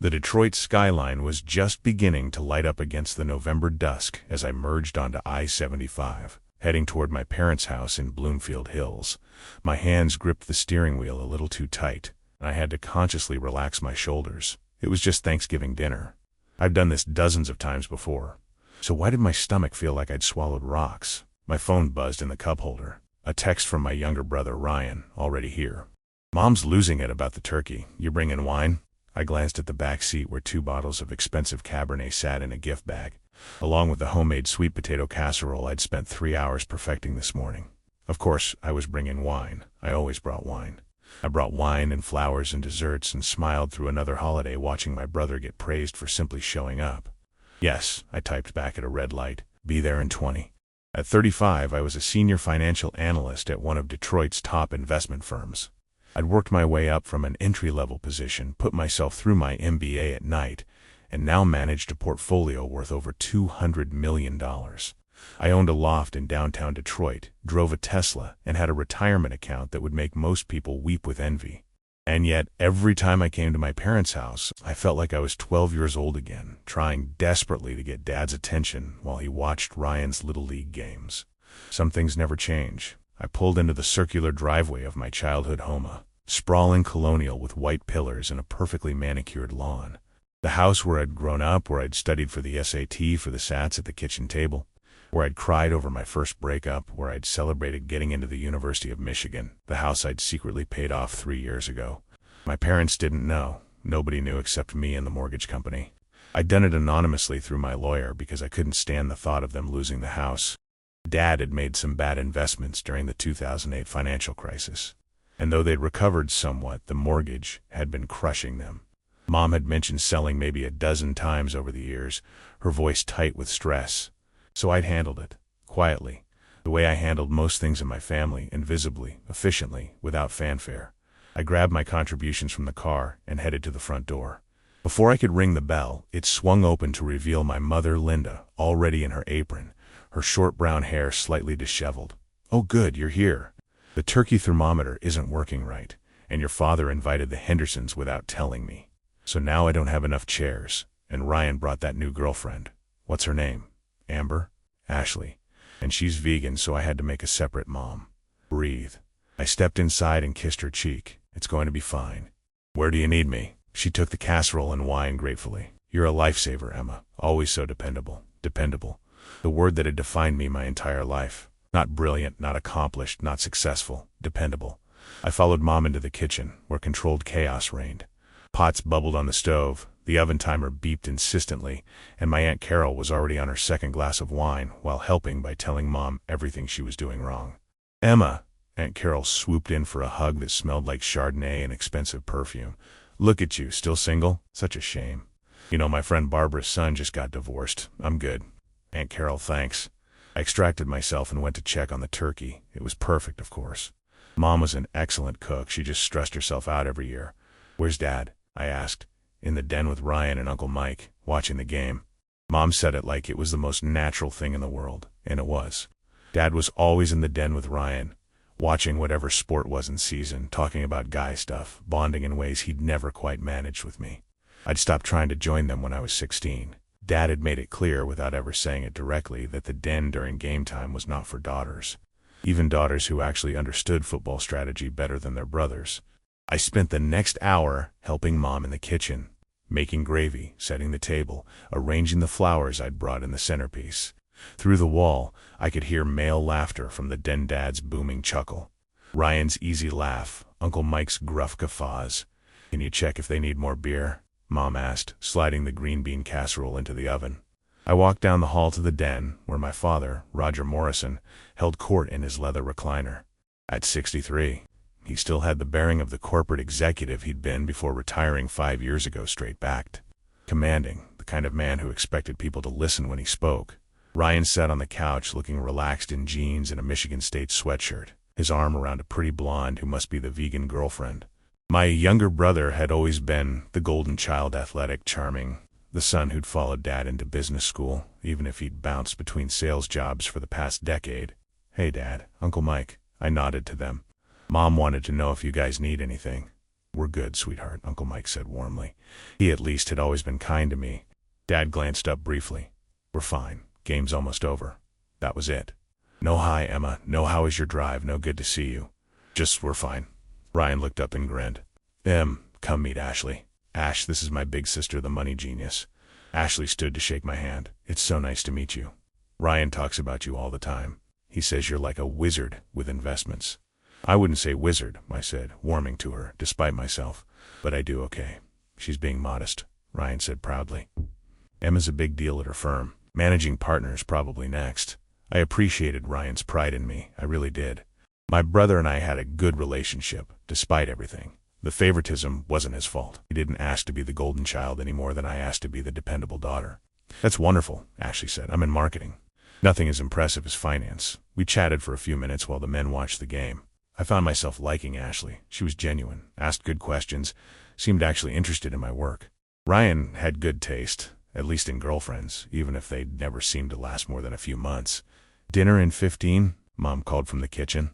The Detroit skyline was just beginning to light up against the November dusk as I merged onto I-75, heading toward my parents' house in Bloomfield Hills. My hands gripped the steering wheel a little too tight, and I had to consciously relax my shoulders. It was just Thanksgiving dinner. I've done this dozens of times before. So why did my stomach feel like I'd swallowed rocks? My phone buzzed in the cup holder. A text from my younger brother Ryan, already here. "Mom's losing it about the turkey. You bringing wine?" I glanced at the back seat where 2 bottles of expensive Cabernet sat in a gift bag, along with the homemade sweet potato casserole I'd spent 3 hours perfecting this morning. Of course, I was bringing wine. I always brought wine. I brought wine and flowers and desserts and smiled through another holiday watching my brother get praised for simply showing up. "Yes," I typed back at a red light. "Be there in 20. At 35, I was a senior financial analyst at one of Detroit's top investment firms. I'd worked my way up from an entry-level position, put myself through my MBA at night, and now managed a portfolio worth over $200 million. I owned a loft in downtown Detroit, drove a Tesla, and had a retirement account that would make most people weep with envy. And yet, every time I came to my parents' house, I felt like I was 12 years old again, trying desperately to get Dad's attention while he watched Ryan's Little League games. Some things never change. I pulled into the circular driveway of my childhood home, a sprawling colonial with white pillars and a perfectly manicured lawn. The house where I'd grown up, where I'd studied for the SAT for the SATs at the kitchen table, where I'd cried over my first breakup, where I'd celebrated getting into the University of Michigan, the house I'd secretly paid off 3 years ago. My parents didn't know. Nobody knew except me and the mortgage company. I'd done it anonymously through my lawyer because I couldn't stand the thought of them losing the house. Dad had made some bad investments during the 2008 financial crisis, and though they'd recovered somewhat, the mortgage had been crushing them. Mom had mentioned selling maybe a dozen times over the years, her voice tight with stress. So I'd handled it, quietly, the way I handled most things in my family, invisibly, efficiently, without fanfare. I grabbed my contributions from the car and headed to the front door. Before I could ring the bell, it swung open to reveal my mother, Linda, already in her apron, her short brown hair slightly disheveled. "Oh good, you're here. The turkey thermometer isn't working right, and your father invited the Hendersons without telling me. So now I don't have enough chairs, and Ryan brought that new girlfriend. What's her name? Amber? Ashley. And she's vegan, so I had to make a separate mom. Breathe." I stepped inside and kissed her cheek. "It's going to be fine. Where do you need me?" She took the casserole and wine gratefully. "You're a lifesaver, Emma. Always so dependable." Dependable. The word that had defined me my entire life. Not brilliant, not accomplished, not successful. Dependable. I followed Mom into the kitchen, where controlled chaos reigned. Pots bubbled on the stove, the oven timer beeped insistently, and my Aunt Carol was already on her second glass of wine while helping by telling Mom everything she was doing wrong. "Emma!" Aunt Carol swooped in for a hug that smelled like Chardonnay and expensive perfume. "Look at you, still single? Such a shame. You know, my friend Barbara's son just got divorced. I'm good." "Aunt Carol, thanks." I extracted myself and went to check on the turkey. It was perfect, of course. Mom was an excellent cook. She just stressed herself out every year. "Where's Dad?" I asked. "In the den with Ryan and Uncle Mike, watching the game." Mom said it like it was the most natural thing in the world, and it was. Dad was always in the den with Ryan, watching whatever sport was in season, talking about guy stuff, bonding in ways he'd never quite managed with me. I'd stopped trying to join them when I was 16. Dad had made it clear, without ever saying it directly, that the den during game time was not for daughters, even daughters who actually understood football strategy better than their brothers. I spent the next hour helping Mom in the kitchen, making gravy, setting the table, arranging the flowers I'd brought in the centerpiece. Through the wall, I could hear male laughter from the den dad's booming chuckle, Ryan's easy laugh, Uncle Mike's gruff guffaws. "Can you check if they need more beer?" Mom asked, sliding the green bean casserole into the oven. I walked down the hall to the den, where my father, Roger Morrison, held court in his leather recliner. At 63, he still had the bearing of the corporate executive he'd been before retiring 5 years ago, straight-backed. Commanding, the kind of man who expected people to listen when he spoke. Ryan sat on the couch looking relaxed in jeans and a Michigan State sweatshirt, his arm around a pretty blonde who must be the vegan girlfriend. My younger brother had always been the golden child, athletic, charming, the son who'd followed Dad into business school, even if he'd bounced between sales jobs for the past decade. "Hey, Dad, Uncle Mike." I nodded to them. "Mom wanted to know if you guys need anything." We're good, sweetheart, Uncle Mike said warmly. He at least had always been kind to me. Dad glanced up briefly. We're fine. Game's almost over. That was it. No hi, Emma. No how is your drive. No good to see you. Just we're fine. Ryan looked up and grinned. Come meet Ashley. Ash, this is my big sister, the money genius. Ashley stood to shake my hand. It's so nice to meet you. Ryan talks about you all the time. He says you're like a wizard with investments. I wouldn't say wizard, I said, warming to her, despite myself. But I do okay. She's being modest, Ryan said proudly. Emma's a big deal at her firm. Managing partner's probably next. I appreciated Ryan's pride in me. I really did. My brother and I had a good relationship, despite everything. The favoritism wasn't his fault. He didn't ask to be the golden child any more than I asked to be the dependable daughter. That's wonderful, Ashley said. I'm in marketing. Nothing as impressive as finance. We chatted for a few minutes while the men watched the game. I found myself liking Ashley. She was genuine, asked good questions, seemed actually interested in my work. Ryan had good taste, at least in girlfriends, even if they never seemed to last more than a few months. Dinner in 15, Mom called from the kitchen.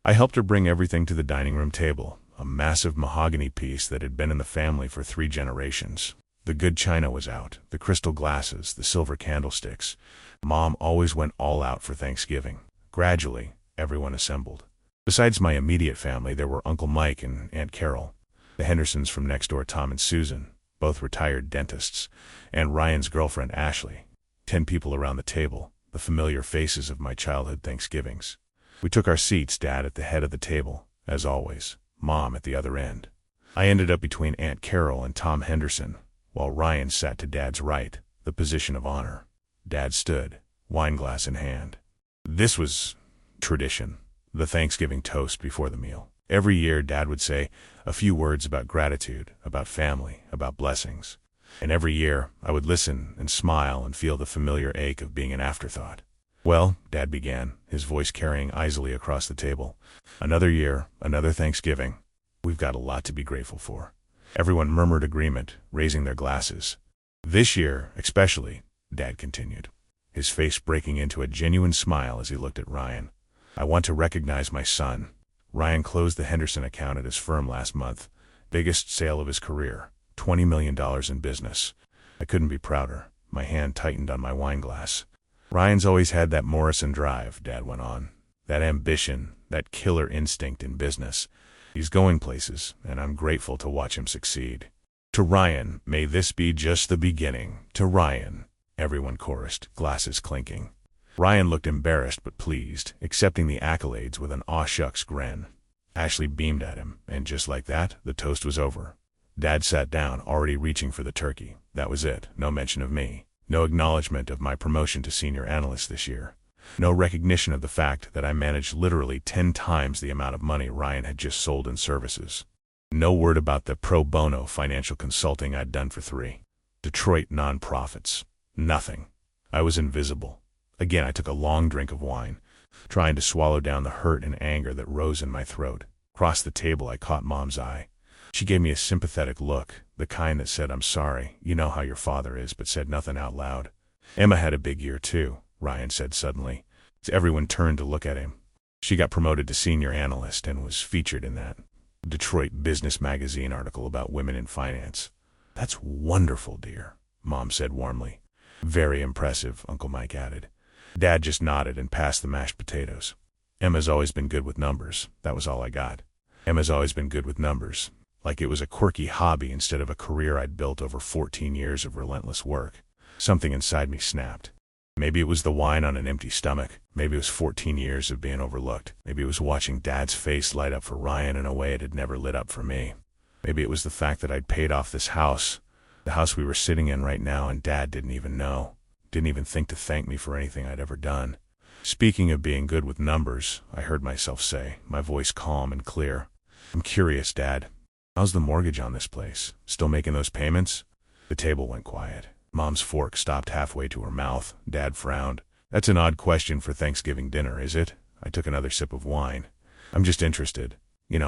I helped her bring everything to the dining room table, a massive mahogany piece that had been in the family for 3 generations. The good china was out, the crystal glasses, the silver candlesticks. Mom always went all out for Thanksgiving. Gradually, everyone assembled. Besides my immediate family, there were Uncle Mike and Aunt Carol, the Hendersons from next door, Tom and Susan, both retired dentists, and Ryan's girlfriend Ashley. 10 people around the table, the familiar faces of my childhood Thanksgivings. We took our seats, Dad at the head of the table, as always, Mom at the other end. I ended up between Aunt Carol and Tom Henderson, while Ryan sat to Dad's right, the position of honor. Dad stood, wineglass in hand. This was tradition. The Thanksgiving toast before the meal. Every year, Dad would say a few words about gratitude, about family, about blessings. And every year, I would listen and smile and feel the familiar ache of being an afterthought. Well, Dad began, his voice carrying easily across the table. Another year, another Thanksgiving. We've got a lot to be grateful for. Everyone murmured agreement, raising their glasses. This year, especially, Dad continued, his face breaking into a genuine smile as he looked at Ryan. I want to recognize my son. Ryan closed the Henderson account at his firm last month. Biggest sale of his career. $20 million in business. I couldn't be prouder. My hand tightened on my wineglass. Ryan's always had that Morrison drive, Dad went on. That ambition, that killer instinct in business. He's going places, and I'm grateful to watch him succeed. To Ryan, may this be just the beginning. To Ryan, everyone chorused, glasses clinking. Ryan looked embarrassed but pleased, accepting the accolades with an aw-shucks grin. Ashley beamed at him, and just like that, the toast was over. Dad sat down, already reaching for the turkey. That was it. No mention of me. No acknowledgement of my promotion to senior analyst this year. No recognition of the fact that I managed literally 10 times the amount of money Ryan had just sold in services. No word about the pro bono financial consulting I'd done for 3 Detroit nonprofits. Nothing. I was invisible. Again, I took a long drink of wine, trying to swallow down the hurt and anger that rose in my throat. Across the table, I caught Mom's eye. She gave me a sympathetic look, the kind that said, I'm sorry, you know how your father is, but said nothing out loud. Emma had a big year too, Ryan said suddenly. Everyone turned to look at him. She got promoted to senior analyst and was featured in that Detroit Business Magazine article about women in finance. That's wonderful, dear, Mom said warmly. Very impressive, Uncle Mike added. Dad just nodded and passed the mashed potatoes. Emma's always been good with numbers. That was all I got. Emma's always been good with numbers. Like it was a quirky hobby instead of a career I'd built over 14 years of relentless work. Something inside me snapped. Maybe it was the wine on an empty stomach. Maybe it was 14 years of being overlooked. Maybe it was watching Dad's face light up for Ryan in a way it had never lit up for me. Maybe it was the fact that I'd paid off this house, the house we were sitting in right now, and Dad didn't even know. Didn't even think to thank me for anything I'd ever done. Speaking of being good with numbers, I heard myself say, my voice calm and clear. I'm curious, Dad. How's the mortgage on this place? Still making those payments? The table went quiet. Mom's fork stopped halfway to her mouth. Dad frowned. That's an odd question for Thanksgiving dinner, is it? I took another sip of wine. I'm just interested,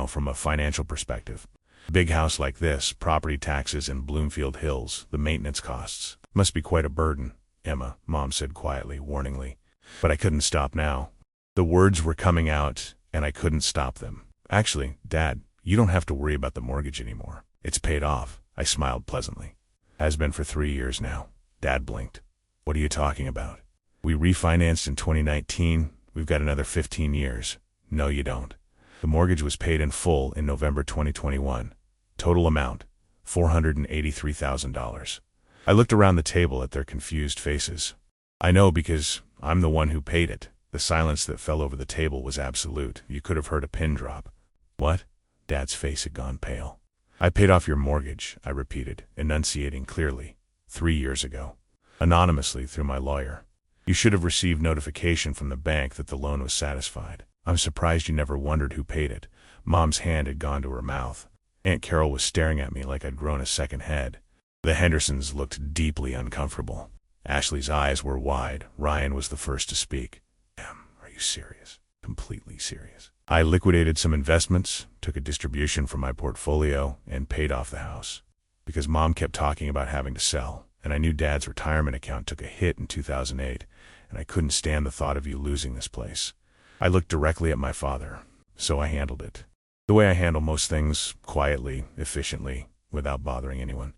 from a financial perspective. Big house like this, property taxes in Bloomfield Hills, the maintenance costs. Must be quite a burden, Emma, Mom said quietly, warningly. But I couldn't stop now. The words were coming out, and I couldn't stop them. Actually, Dad, You don't have to worry about the mortgage anymore. It's paid off. I smiled pleasantly. Has been for 3 years now. Dad blinked. What are you talking about? We refinanced in 2019. We've got another 15 years. No, you don't. The mortgage was paid in full in November 2021. Total amount, $483,000. I looked around the table at their confused faces. I know because I'm the one who paid it. The silence that fell over the table was absolute. You could have heard a pin drop. What? Dad's face had gone pale. I paid off your mortgage, I repeated, enunciating clearly, 3 years ago. Anonymously through my lawyer. You should have received notification from the bank that the loan was satisfied. I'm surprised you never wondered who paid it. Mom's hand had gone to her mouth. Aunt Carol was staring at me like I'd grown a second head. The Hendersons looked deeply uncomfortable. Ashley's eyes were wide. Ryan was the first to speak. Em, are you serious? Completely serious. I liquidated some investments, took a distribution from my portfolio, and paid off the house. Because Mom kept talking about having to sell, and I knew Dad's retirement account took a hit in 2008, and I couldn't stand the thought of you losing this place. I looked directly at my father, so I handled it. The way I handle most things, quietly, efficiently, without bothering anyone.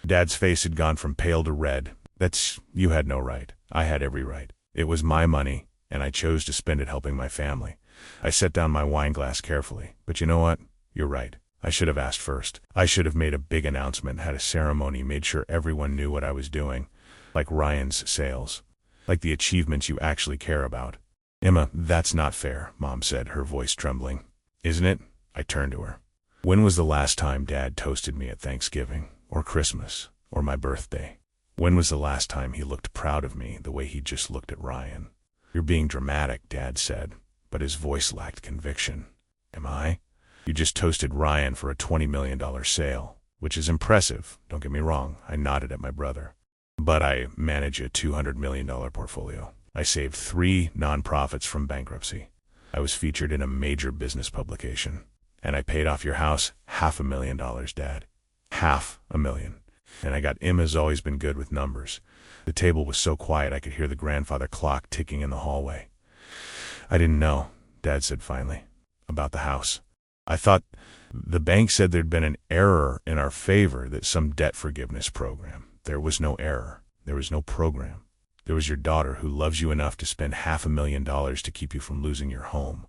Dad's face had gone from pale to red. You had no right. I had every right. It was my money, and I chose to spend it helping my family. I set down my wine glass carefully. But you know what? You're right. I should have asked first. I should have made a big announcement, had a ceremony, made sure everyone knew what I was doing. Like Ryan's sales. Like the achievements you actually care about. Emma, that's not fair, Mom said, her voice trembling. Isn't it? I turned to her. When was the last time Dad toasted me at Thanksgiving, or Christmas, or my birthday? When was the last time he looked proud of me the way he just looked at Ryan? You're being dramatic, Dad said, but his voice lacked conviction. Am I? You just toasted Ryan for a $20 million sale, which is impressive, don't get me wrong. I nodded at my brother. But I manage a $200 million portfolio. I saved 3 nonprofits from bankruptcy. I was featured in a major business publication. And I paid off your house $500,000, Dad. $500,000. And I got Emma's always been good with numbers. The table was so quiet I could hear the grandfather clock ticking in the hallway. I didn't know, Dad said finally, about the house. I thought the bank said there'd been an error in our favor, that some debt forgiveness program. There was no error. There was no program. There was your daughter who loves you enough to spend $500,000 to keep you from losing your home,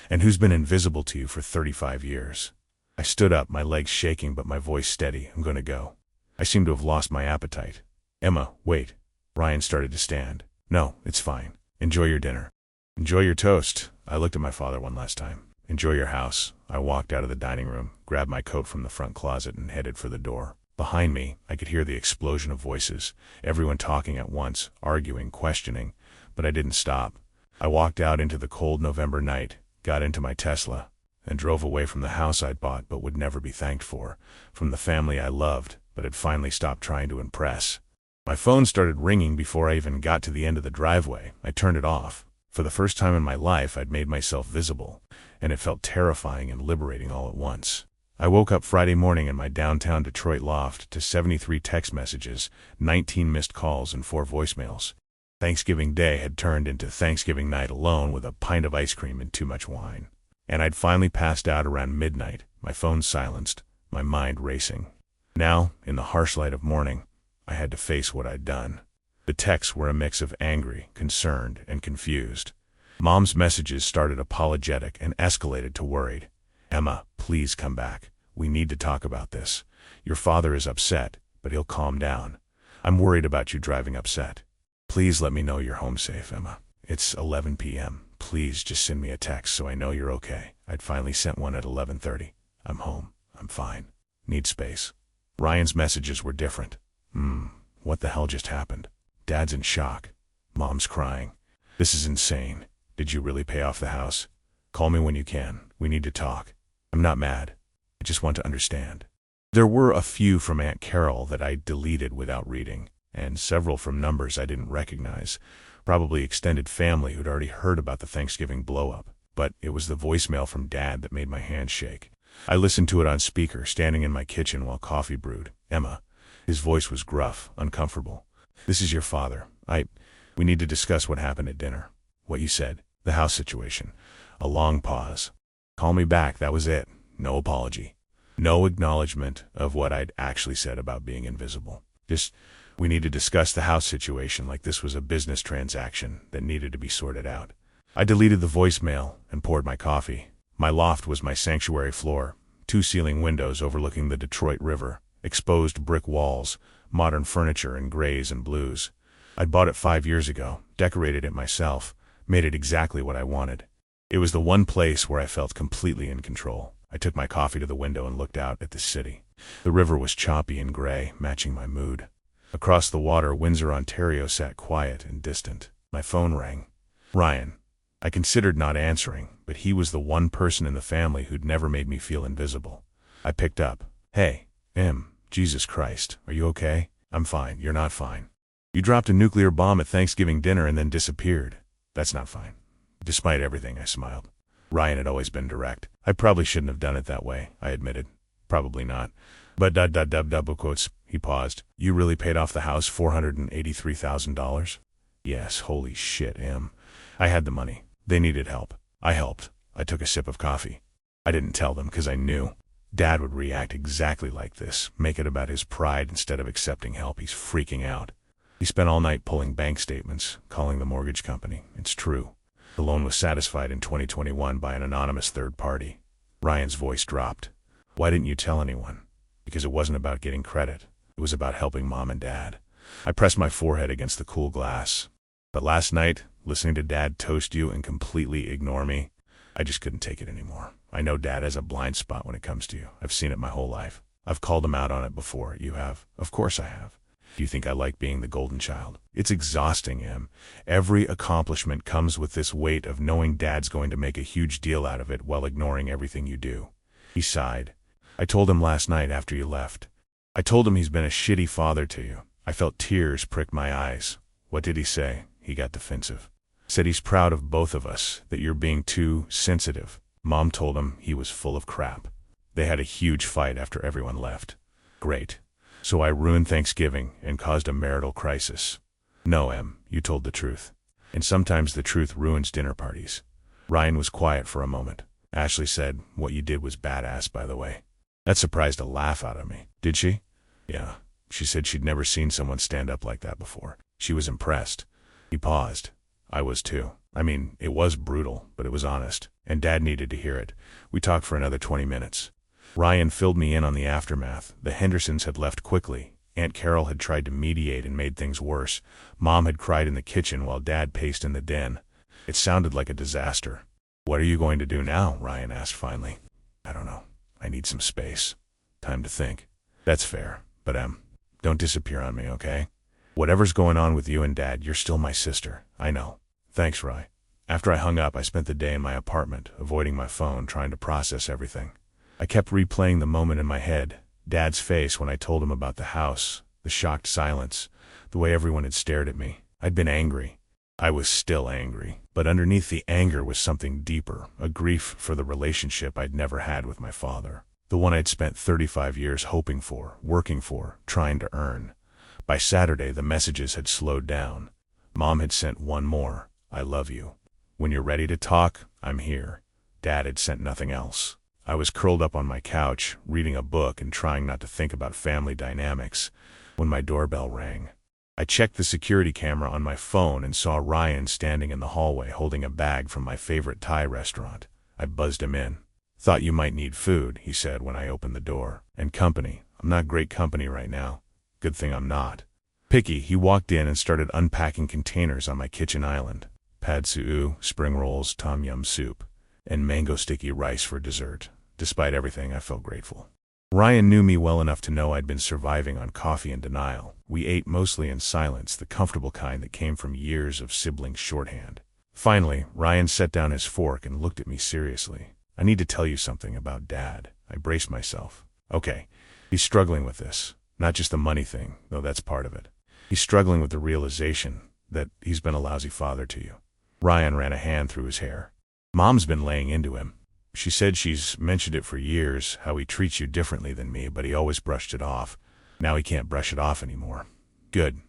and who's been invisible to you for 35 years. I stood up, my legs shaking but my voice steady. I'm going to go. I seemed to have lost my appetite. Emma, wait. Ryan started to stand. No, it's fine. Enjoy your dinner. Enjoy your toast. I looked at my father one last time. Enjoy your house. I walked out of the dining room, grabbed my coat from the front closet, and headed for the door. Behind me, I could hear the explosion of voices, everyone talking at once, arguing, questioning, but I didn't stop. I walked out into the cold November night, got into my Tesla, and drove away from the house I'd bought but would never be thanked for, from the family I loved but had finally stopped trying to impress. My phone started ringing before I even got to the end of the driveway. I turned it off. For the first time in my life, I'd made myself visible, and it felt terrifying and liberating all at once. I woke up Friday morning in my downtown Detroit loft to 73 text messages, 19 missed calls, and 4 voicemails. Thanksgiving Day had turned into Thanksgiving night alone with a pint of ice cream and too much wine. And I'd finally passed out around midnight, my phone silenced, my mind racing. Now, in the harsh light of morning, I had to face what I'd done. The texts were a mix of angry, concerned, and confused. Mom's messages started apologetic and escalated to worried. Emma, please come back. We need to talk about this. Your father is upset, but he'll calm down. I'm worried about you driving upset. Please let me know you're home safe, Emma. It's 11 p.m. Please just send me a text so I know you're okay. I'd finally sent one at 11:30. I'm home. I'm fine. Need space. Ryan's messages were different. What the hell just happened? Dad's in shock. Mom's crying. This is insane. Did you really pay off the house? Call me when you can. We need to talk. I'm not mad. I just want to understand. There were a few from Aunt Carol that I deleted without reading, and several from numbers I didn't recognize, probably extended family who'd already heard about the Thanksgiving blow-up. But it was the voicemail from Dad that made my hands shake. I listened to it on speaker, standing in my kitchen while coffee brewed. Emma. His voice was gruff, uncomfortable. This is your father. We need to discuss what happened at dinner. What you said. The house situation. A long pause. Call me back, that was it. No apology. No acknowledgement of what I'd actually said about being invisible. Just, we need to discuss the house situation like this was a business transaction that needed to be sorted out. I deleted the voicemail and poured my coffee. My loft was my sanctuary floor, 2 ceiling windows overlooking the Detroit River, exposed brick walls, modern furniture in grays and blues. I'd bought it 5 years ago, decorated it myself, made it exactly what I wanted. It was the one place where I felt completely in control. I took my coffee to the window and looked out at the city. The river was choppy and gray, matching my mood. Across the water, Windsor, Ontario sat quiet and distant. My phone rang. Ryan. I considered not answering, but he was the one person in the family who'd never made me feel invisible. I picked up. Hey, Jesus Christ, are you okay? I'm fine, you're not fine. You dropped a nuclear bomb at Thanksgiving dinner and then disappeared. That's not fine. Despite everything, I smiled. Ryan had always been direct. I probably shouldn't have done it that way, I admitted. Probably not. But double quotes, he paused. You really paid off the house $483,000? Yes, holy shit, I had the money. They needed help. I helped. I took a sip of coffee. I didn't tell them because I knew Dad would react exactly like this, make it about his pride instead of accepting help. He's freaking out. He spent all night pulling bank statements, calling the mortgage company. It's true. The loan was satisfied in 2021 by an anonymous third party. Ryan's voice dropped. Why didn't you tell anyone? Because it wasn't about getting credit. It was about helping Mom and Dad. I pressed my forehead against the cool glass. But last night, listening to Dad toast you and completely ignore me, I just couldn't take it anymore. I know Dad has a blind spot when it comes to you. I've seen it my whole life. I've called him out on it before. You have? Of course I have. Do you think I like being the golden child? It's exhausting, Every accomplishment comes with this weight of knowing Dad's going to make a huge deal out of it while ignoring everything you do. He sighed. I told him last night after you left. I told him he's been a shitty father to you. I felt tears prick my eyes. What did he say? He got defensive. Said he's proud of both of us, that you're being too sensitive. Mom told him he was full of crap. They had a huge fight after everyone left. Great. So I ruined Thanksgiving and caused a marital crisis. No, you told the truth. And sometimes the truth ruins dinner parties. Ryan was quiet for a moment. Ashley said, what you did was badass, by the way. That surprised a laugh out of me. Did she? Yeah. She said she'd never seen someone stand up like that before. She was impressed. He paused. I was too. I mean, it was brutal, but it was honest. And Dad needed to hear it. We talked for another 20 minutes. Ryan filled me in on the aftermath. The Hendersons had left quickly. Aunt Carol had tried to mediate and made things worse. Mom had cried in the kitchen while Dad paced in the den. It sounded like a disaster. What are you going to do now? Ryan asked finally. I don't know. I need some space. Time to think. That's fair. But don't disappear on me, okay? Whatever's going on with you and Dad, you're still my sister. I know. Thanks, Rye. After I hung up, I spent the day in my apartment, avoiding my phone, trying to process everything. I kept replaying the moment in my head. Dad's face when I told him about the house, the shocked silence, the way everyone had stared at me. I'd been angry. I was still angry. But underneath the anger was something deeper, a grief for the relationship I'd never had with my father. The one I'd spent 35 years hoping for, working for, trying to earn. By Saturday, the messages had slowed down. Mom had sent one more. I love you. When you're ready to talk, I'm here. Dad had sent nothing else. I was curled up on my couch, reading a book and trying not to think about family dynamics, when my doorbell rang. I checked the security camera on my phone and saw Ryan standing in the hallway holding a bag from my favorite Thai restaurant. I buzzed him in. Thought you might need food, he said when I opened the door. And company. I'm not great company right now. Good thing I'm not. Picky, he walked in and started unpacking containers on my kitchen island. Pad see ew, spring rolls, tom yum soup, and mango sticky rice for dessert. Despite everything, I felt grateful. Ryan knew me well enough to know I'd been surviving on coffee and denial. We ate mostly in silence, the comfortable kind that came from years of sibling shorthand. Finally, Ryan set down his fork and looked at me seriously. I need to tell you something about Dad. I braced myself. Okay, he's struggling with this. Not just the money thing, though that's part of it. He's struggling with the realization that he's been a lousy father to you. Ryan ran a hand through his hair. Mom's been laying into him. She said she's mentioned it for years, how he treats you differently than me, but he always brushed it off. Now he can't brush it off anymore. Good.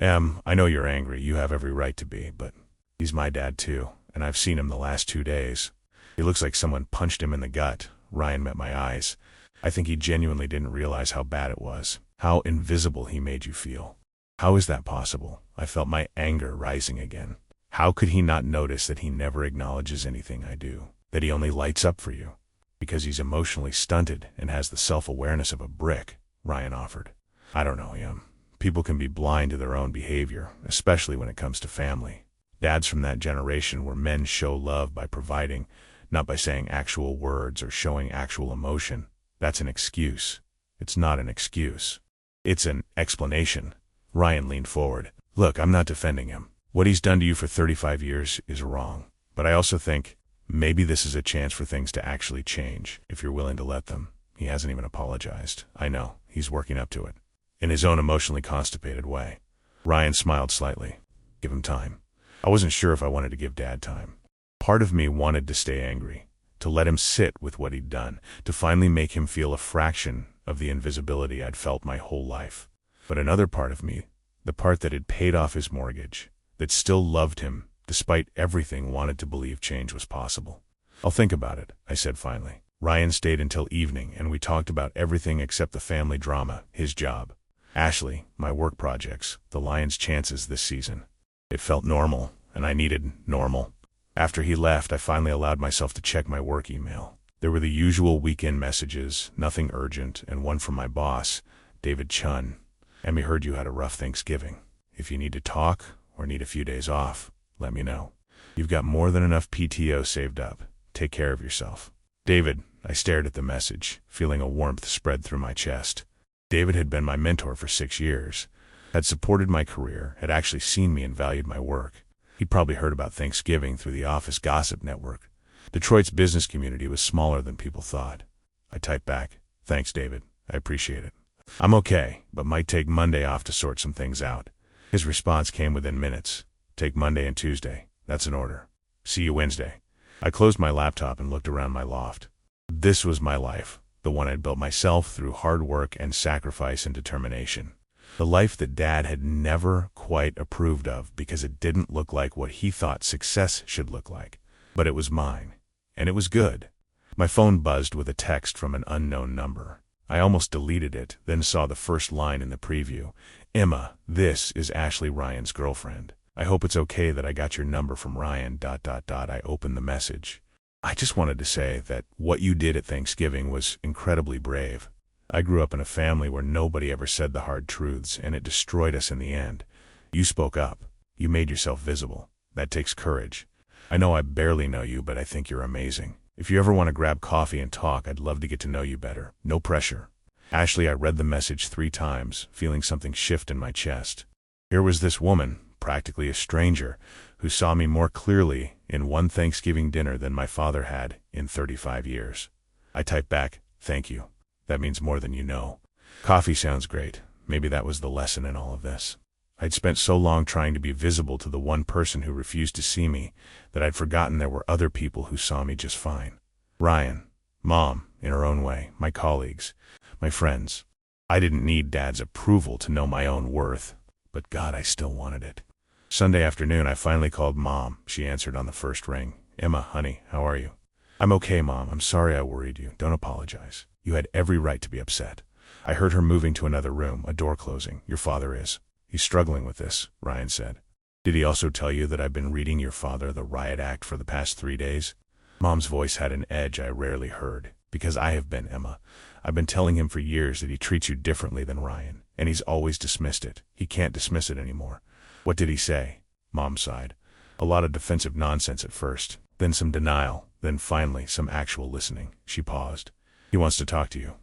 I know you're angry. You have every right to be, but he's my dad too, and I've seen him the last 2 days. He looks like someone punched him in the gut, Ryan met my eyes. I think he genuinely didn't realize how bad it was, how invisible he made you feel. How is that possible? I felt my anger rising again. How could he not notice that he never acknowledges anything I do, that he only lights up for you? Because he's emotionally stunted and has the self-awareness of a brick, Ryan offered. I don't know him. People can be blind to their own behavior, especially when it comes to family. Dads from that generation where men show love by providing, not by saying actual words or showing actual emotion. That's an excuse. It's not an excuse. It's an explanation. Ryan leaned forward. Look, I'm not defending him. What he's done to you for 35 years is wrong. But I also think maybe this is a chance for things to actually change, if you're willing to let them. He hasn't even apologized. I know. He's working up to it. In his own emotionally constipated way. Ryan smiled slightly. Give him time. I wasn't sure if I wanted to give Dad time. Part of me wanted to stay angry, to let him sit with what he'd done, to finally make him feel a fraction of the invisibility I'd felt my whole life. But another part of me, the part that had paid off his mortgage, that still loved him, despite everything, wanted to believe change was possible. I'll think about it, I said finally. Ryan stayed until evening, and we talked about everything except the family drama, his job, Ashley, my work projects, the Lions' chances this season. It felt normal, and I needed normal. After he left, I finally allowed myself to check my work email. There were the usual weekend messages, nothing urgent, and one from my boss, David Chun. Emmy heard you had a rough Thanksgiving. If you need to talk or need a few days off, let me know. You've got more than enough PTO saved up. Take care of yourself. David, I stared at the message, feeling a warmth spread through my chest. David had been my mentor for 6 years, had supported my career, had actually seen me and valued my work. He'd probably heard about Thanksgiving through the office gossip network. Detroit's business community was smaller than people thought. I typed back, thanks, David. I appreciate it. I'm okay, but might take Monday off to sort some things out. His response came within minutes. Take Monday and Tuesday. That's an order. See you Wednesday. I closed my laptop and looked around my loft. This was my life, the one I'd built myself through hard work and sacrifice and determination. The life that Dad had never quite approved of because it didn't look like what he thought success should look like. But it was mine, and it was good. My phone buzzed with a text from an unknown number. I almost deleted it, then saw the first line in the preview. Emma, this is Ashley, Ryan's girlfriend. I hope it's okay that I got your number from Ryan. I opened the message. I just wanted to say that what you did at Thanksgiving was incredibly brave. I grew up in a family where nobody ever said the hard truths, and it destroyed us in the end. You spoke up. You made yourself visible. That takes courage. I know I barely know you, but I think you're amazing. If you ever want to grab coffee and talk, I'd love to get to know you better. No pressure. Ashley, I read the message 3 times, feeling something shift in my chest. Here was this woman, practically a stranger, who saw me more clearly in one Thanksgiving dinner than my father had in 35 years. I typed back, thank you. That means more than you know. Coffee sounds great. Maybe that was the lesson in all of this. I'd spent so long trying to be visible to the one person who refused to see me that I'd forgotten there were other people who saw me just fine. Ryan, Mom, in her own way, my colleagues, my friends. I didn't need Dad's approval to know my own worth, but God, I still wanted it. Sunday afternoon, I finally called Mom. She answered on the first ring. Emma, honey, how are you? I'm okay, Mom. I'm sorry I worried you. Don't apologize. You had every right to be upset. I heard her moving to another room, a door closing. Your father is. He's struggling with this, Ryan said. Did he also tell you that I've been reading your father the riot act for the past 3 days? Mom's voice had an edge I rarely heard. Because I have been, Emma. I've been telling him for years that he treats you differently than Ryan, and he's always dismissed it. He can't dismiss it anymore. What did he say? Mom sighed. A lot of defensive nonsense at first, then some denial, then finally some actual listening. She paused. He wants to talk to you.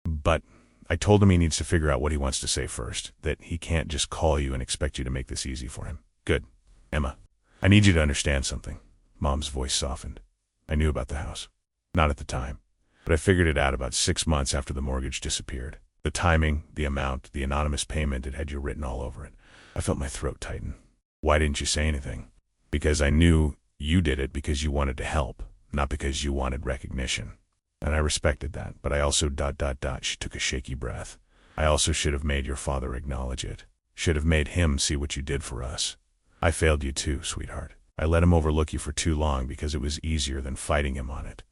But I told him he needs to figure out what he wants to say first, that he can't just call you and expect you to make this easy for him. Good. Emma, I need you to understand something. Mom's voice softened. I knew about the house. Not at the time. But I figured it out about 6 months after the mortgage disappeared. The timing, the amount, the anonymous payment, it had you written all over it. I felt my throat tighten. Why didn't you say anything? Because I knew you did it because you wanted to help, not because you wanted recognition. And I respected that, but I also ... She took a shaky breath. I also should have made your father acknowledge it. Should have made him see what you did for us. I failed you too, sweetheart. I let him overlook you for too long because it was easier than fighting him on it.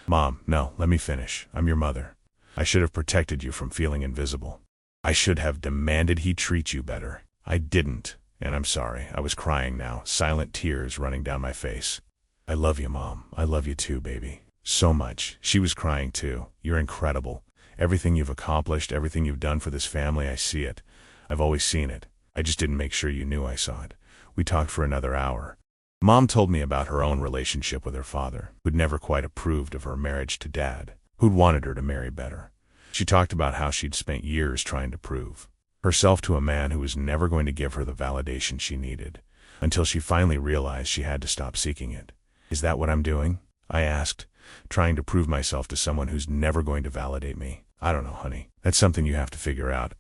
Mom, no, let me finish. I'm your mother. I should have protected you from feeling invisible. I should have demanded he treat you better. I didn't, and I'm sorry. I was crying now, silent tears running down my face. I love you, Mom. I love you too, baby. So much. She was crying too. You're incredible. Everything you've accomplished, everything you've done for this family, I see it. I've always seen it. I just didn't make sure you knew I saw it. We talked for another hour. Mom told me about her own relationship with her father, who'd never quite approved of her marriage to Dad, who'd wanted her to marry better. She talked about how she'd spent years trying to prove herself to a man who was never going to give her the validation she needed, until she finally realized she had to stop seeking it. Is that what I'm doing? I asked, trying to prove myself to someone who's never going to validate me. I don't know, honey. That's something you have to figure out.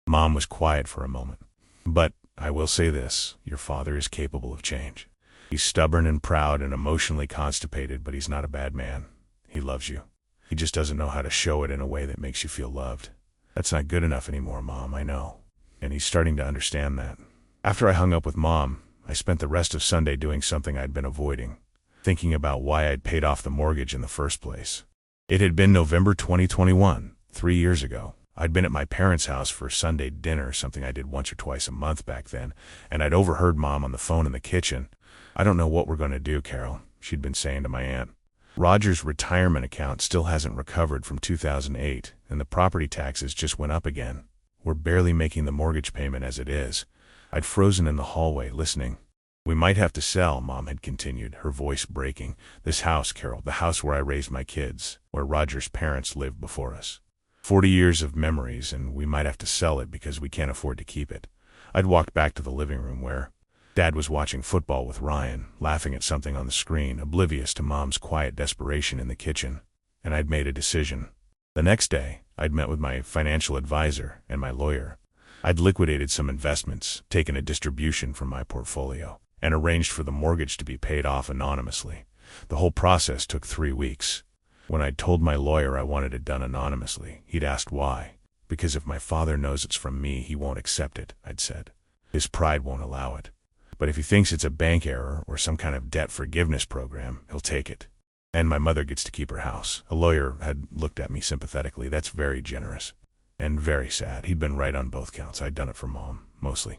Mom was quiet for a moment. But I will say this, your father is capable of change. He's stubborn and proud and emotionally constipated, but he's not a bad man. He loves you. He just doesn't know how to show it in a way that makes you feel loved. That's not good enough anymore, Mom, I know. And he's starting to understand that. After I hung up with Mom, I spent the rest of Sunday doing something I'd been avoiding, thinking about why I'd paid off the mortgage in the first place. It had been November 2021, 3 years ago. I'd been at my parents' house for Sunday dinner, something I did once or twice a month back then, and I'd overheard Mom on the phone in the kitchen. I don't know what we're going to do, Carol, she'd been saying to my aunt. Roger's retirement account still hasn't recovered from 2008, and the property taxes just went up again. We're barely making the mortgage payment as it is. I'd frozen in the hallway, listening. We might have to sell, Mom had continued, her voice breaking. This house, Carol, the house where I raised my kids, where Roger's parents lived before us. 40 years of memories, and we might have to sell it because we can't afford to keep it. I'd walked back to the living room where Dad was watching football with Ryan, laughing at something on the screen, oblivious to Mom's quiet desperation in the kitchen. And I'd made a decision. The next day, I'd met with my financial advisor and my lawyer. I'd liquidated some investments, taken a distribution from my portfolio, and arranged for the mortgage to be paid off anonymously. The whole process took 3 weeks. When I'd told my lawyer I wanted it done anonymously, he'd asked why. Because if my father knows it's from me, he won't accept it, I'd said. His pride won't allow it. But if he thinks it's a bank error or some kind of debt forgiveness program, he'll take it. And my mother gets to keep her house. A lawyer had looked at me sympathetically. That's very generous. And very sad. He'd been right on both counts. I'd done it for Mom, mostly.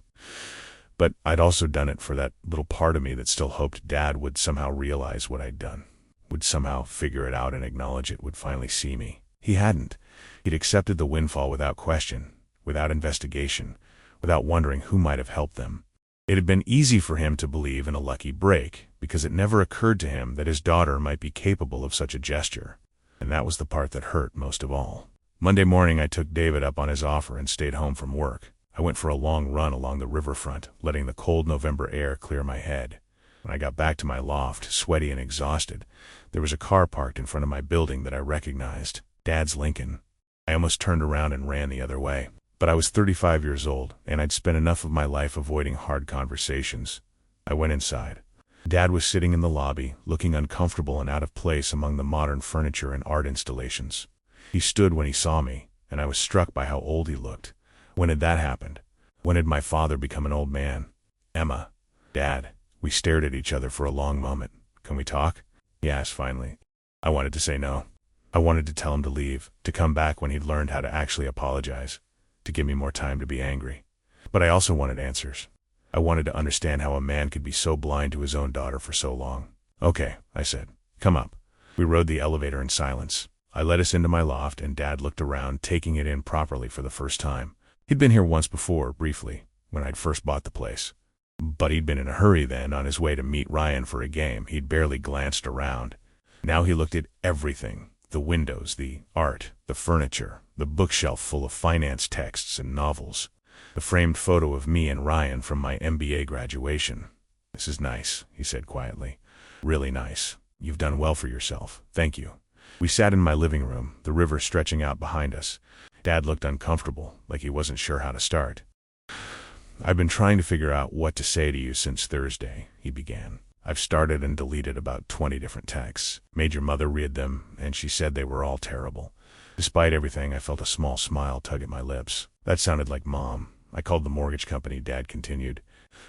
But I'd also done it for that little part of me that still hoped Dad would somehow realize what I'd done, would somehow figure it out and acknowledge it, would finally see me. He hadn't. He'd accepted the windfall without question, without investigation, without wondering who might have helped them. It had been easy for him to believe in a lucky break, because it never occurred to him that his daughter might be capable of such a gesture. And that was the part that hurt most of all. Monday morning I took David up on his offer and stayed home from work. I went for a long run along the riverfront, letting the cold November air clear my head. When I got back to my loft, sweaty and exhausted, there was a car parked in front of my building that I recognized. Dad's Lincoln. I almost turned around and ran the other way. But I was 35 years old, and I'd spent enough of my life avoiding hard conversations. I went inside. Dad was sitting in the lobby, looking uncomfortable and out of place among the modern furniture and art installations. He stood when he saw me, and I was struck by how old he looked. When had that happened? When had my father become an old man? Emma. Dad. We stared at each other for a long moment. Can we talk? He asked finally. I wanted to say no. I wanted to tell him to leave, to come back when he'd learned how to actually apologize, to give me more time to be angry. But I also wanted answers. I wanted to understand how a man could be so blind to his own daughter for so long. Okay, I said. Come up. We rode the elevator in silence. I led us into my loft, and Dad looked around, taking it in properly for the first time. He'd been here once before, briefly, when I'd first bought the place. But he'd been in a hurry then, on his way to meet Ryan for a game. He'd barely glanced around. Now he looked at everything. The windows, the art, the furniture, the bookshelf full of finance texts and novels, the framed photo of me and Ryan from my MBA graduation. This is nice, he said quietly. Really nice. You've done well for yourself. Thank you. We sat in my living room, the river stretching out behind us. Dad looked uncomfortable, like he wasn't sure how to start. I've been trying to figure out what to say to you since Thursday, he began. I've started and deleted about 20 different texts. Made your mother read them, and she said they were all terrible. Despite everything, I felt a small smile tug at my lips. That sounded like Mom. I called the mortgage company, Dad continued.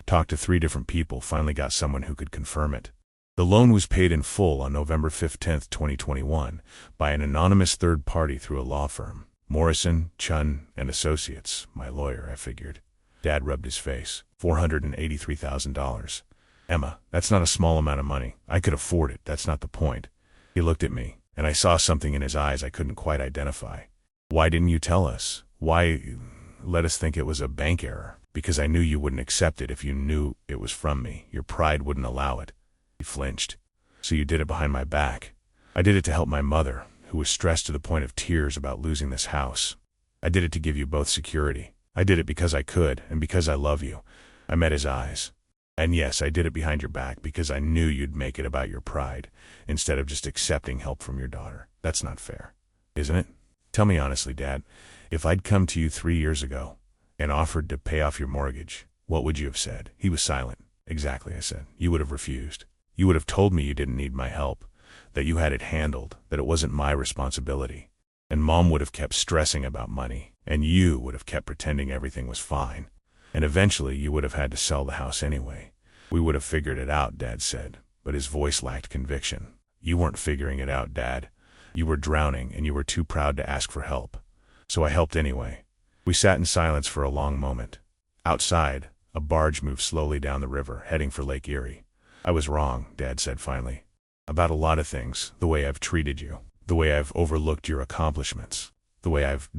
Talked to 3 different people, finally got someone who could confirm it. The loan was paid in full on November 15, 2021, by an anonymous third party through a law firm. Morrison, Chun, and Associates, my lawyer, I figured. Dad rubbed his face. $483,000. Emma, that's not a small amount of money. I could afford it, that's not the point. He looked at me, and I saw something in his eyes I couldn't quite identify. Why didn't you tell us? Why let us think it was a bank error? Because I knew you wouldn't accept it if you knew it was from me. Your pride wouldn't allow it. He flinched. So you did it behind my back. I did it to help my mother, who was stressed to the point of tears about losing this house. I did it to give you both security. I did it because I could, and because I love you. I met his eyes. And yes, I did it behind your back because I knew you'd make it about your pride, instead of just accepting help from your daughter. That's not fair, isn't it? Tell me honestly, Dad, if I'd come to you 3 years ago and offered to pay off your mortgage, what would you have said? He was silent. Exactly, I said. You would have refused. You would have told me you didn't need my help, that you had it handled, that it wasn't my responsibility. And Mom would have kept stressing about money, and you would have kept pretending everything was fine. And eventually you would have had to sell the house anyway. We would have figured it out, Dad said, but his voice lacked conviction. You weren't figuring it out, Dad. You were drowning, and you were too proud to ask for help. So I helped anyway. We sat in silence for a long moment. Outside, a barge moved slowly down the river, heading for Lake Erie. I was wrong, Dad said finally. About a lot of things, the way I've treated you, the way I've overlooked your accomplishments, the way I've ...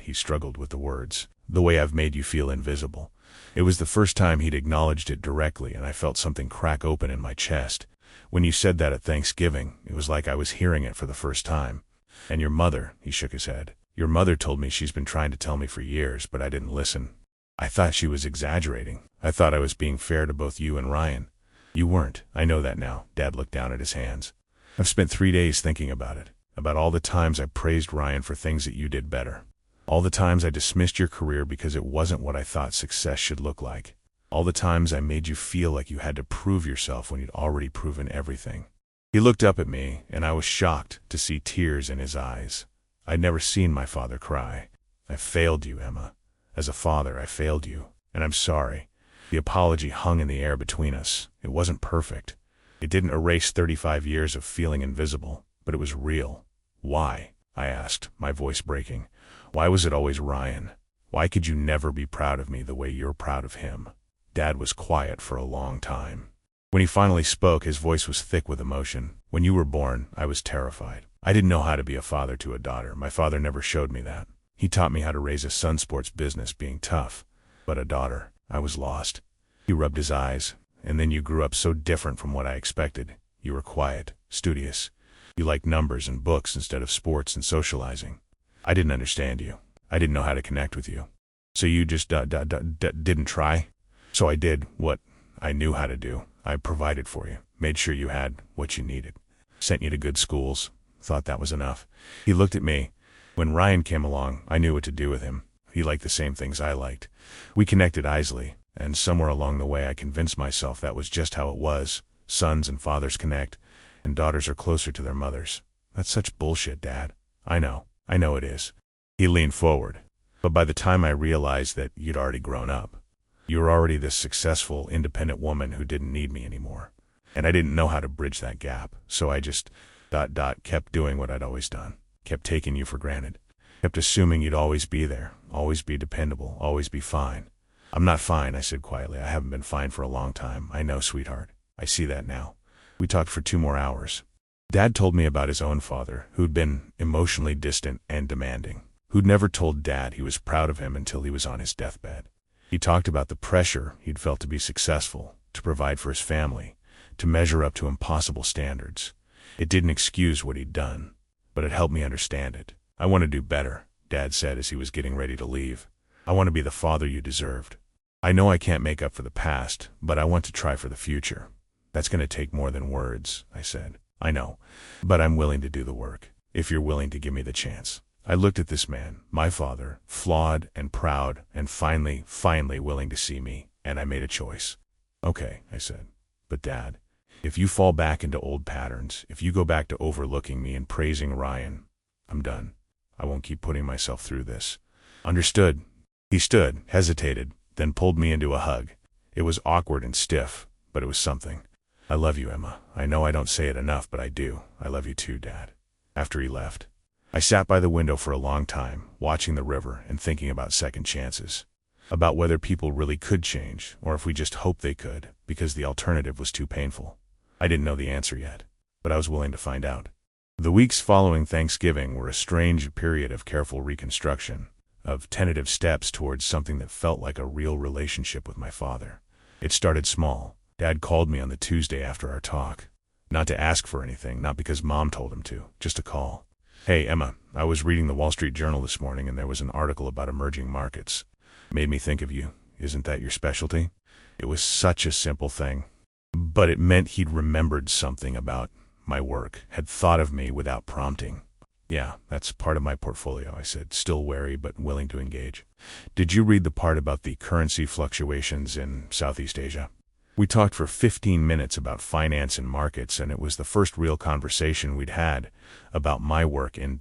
he struggled with the words, the way I've made you feel invisible. It was the first time he'd acknowledged it directly, and I felt something crack open in my chest. When you said that at Thanksgiving, it was like I was hearing it for the first time. And your mother, he shook his head. Your mother told me she's been trying to tell me for years, but I didn't listen. I thought she was exaggerating. I thought I was being fair to both you and Ryan. You weren't. I know that now. Dad looked down at his hands. I've spent 3 days thinking about it, about all the times I praised Ryan for things that you did better. All the times I dismissed your career because it wasn't what I thought success should look like. All the times I made you feel like you had to prove yourself when you'd already proven everything. He looked up at me, and I was shocked to see tears in his eyes. I'd never seen my father cry. I failed you, Emma. As a father, I failed you, and I'm sorry. The apology hung in the air between us. It wasn't perfect. It didn't erase 35 years of feeling invisible, but it was real. Why? I asked, my voice breaking. Why was it always Ryan? Why could you never be proud of me the way you're proud of him? Dad was quiet for a long time. When he finally spoke, his voice was thick with emotion. When you were born, I was terrified. I didn't know how to be a father to a daughter. My father never showed me that. He taught me how to raise a son sports business, being tough. But a daughter, I was lost. He rubbed his eyes. And then you grew up so different from what I expected. You were quiet, studious. You liked numbers and books instead of sports and socializing. I didn't understand you. I didn't know how to connect with you. So you just didn't try? So I did what I knew how to do. I provided for you, made sure you had what you needed, sent you to good schools, thought that was enough. He looked at me. When Ryan came along, I knew what to do with him. He liked the same things I liked. We connected easily, and somewhere along the way I convinced myself that was just how it was. Sons and fathers connect, and daughters are closer to their mothers. That's such bullshit, Dad. I know it is. He leaned forward. But by the time I realized that you'd already grown up, you were already this successful, independent woman who didn't need me anymore. And I didn't know how to bridge that gap, so I just kept doing what I'd always done. Kept taking you for granted. Kept assuming you'd always be there, always be dependable, always be fine. I'm not fine, I said quietly. I haven't been fine for a long time. I know, sweetheart. I see that now. We talked for 2 more hours. Dad told me about his own father, who'd been emotionally distant and demanding, who'd never told Dad he was proud of him until he was on his deathbed. He talked about the pressure he'd felt to be successful, to provide for his family, to measure up to impossible standards. It didn't excuse what he'd done, but it helped me understand it. I want to do better, Dad said as he was getting ready to leave. I want to be the father you deserved. I know I can't make up for the past, but I want to try for the future. That's going to take more than words, I said. I know, but I'm willing to do the work, if you're willing to give me the chance. I looked at this man, my father, flawed and proud, and finally willing to see me, and I made a choice. Okay, I said. But Dad, if you fall back into old patterns, if you go back to overlooking me and praising Ryan, I'm done. I won't keep putting myself through this. Understood. He stood, hesitated, then pulled me into a hug. It was awkward and stiff, but it was something. I love you, Emma. I know I don't say it enough, but I do. I love you too, Dad. After he left, I sat by the window for a long time, watching the river and thinking about second chances. About whether people really could change, or if we just hoped they could, because the alternative was too painful. I didn't know the answer yet, but I was willing to find out. The weeks following Thanksgiving were a strange period of careful reconstruction, of tentative steps towards something that felt like a real relationship with my father. It started small. Dad called me on the Tuesday after our talk. Not to ask for anything, not because Mom told him to, just a call. Hey, Emma, I was reading the Wall Street Journal this morning and there was an article about emerging markets. Made me think of you. Isn't that your specialty? It was such a simple thing, but it meant he'd remembered something about my work, had thought of me without prompting. Yeah, that's part of my portfolio, I said, still wary but willing to engage. Did you read the part about the currency fluctuations in Southeast Asia? We talked for 15 minutes about finance and markets, and it was the first real conversation we'd had about my work in ...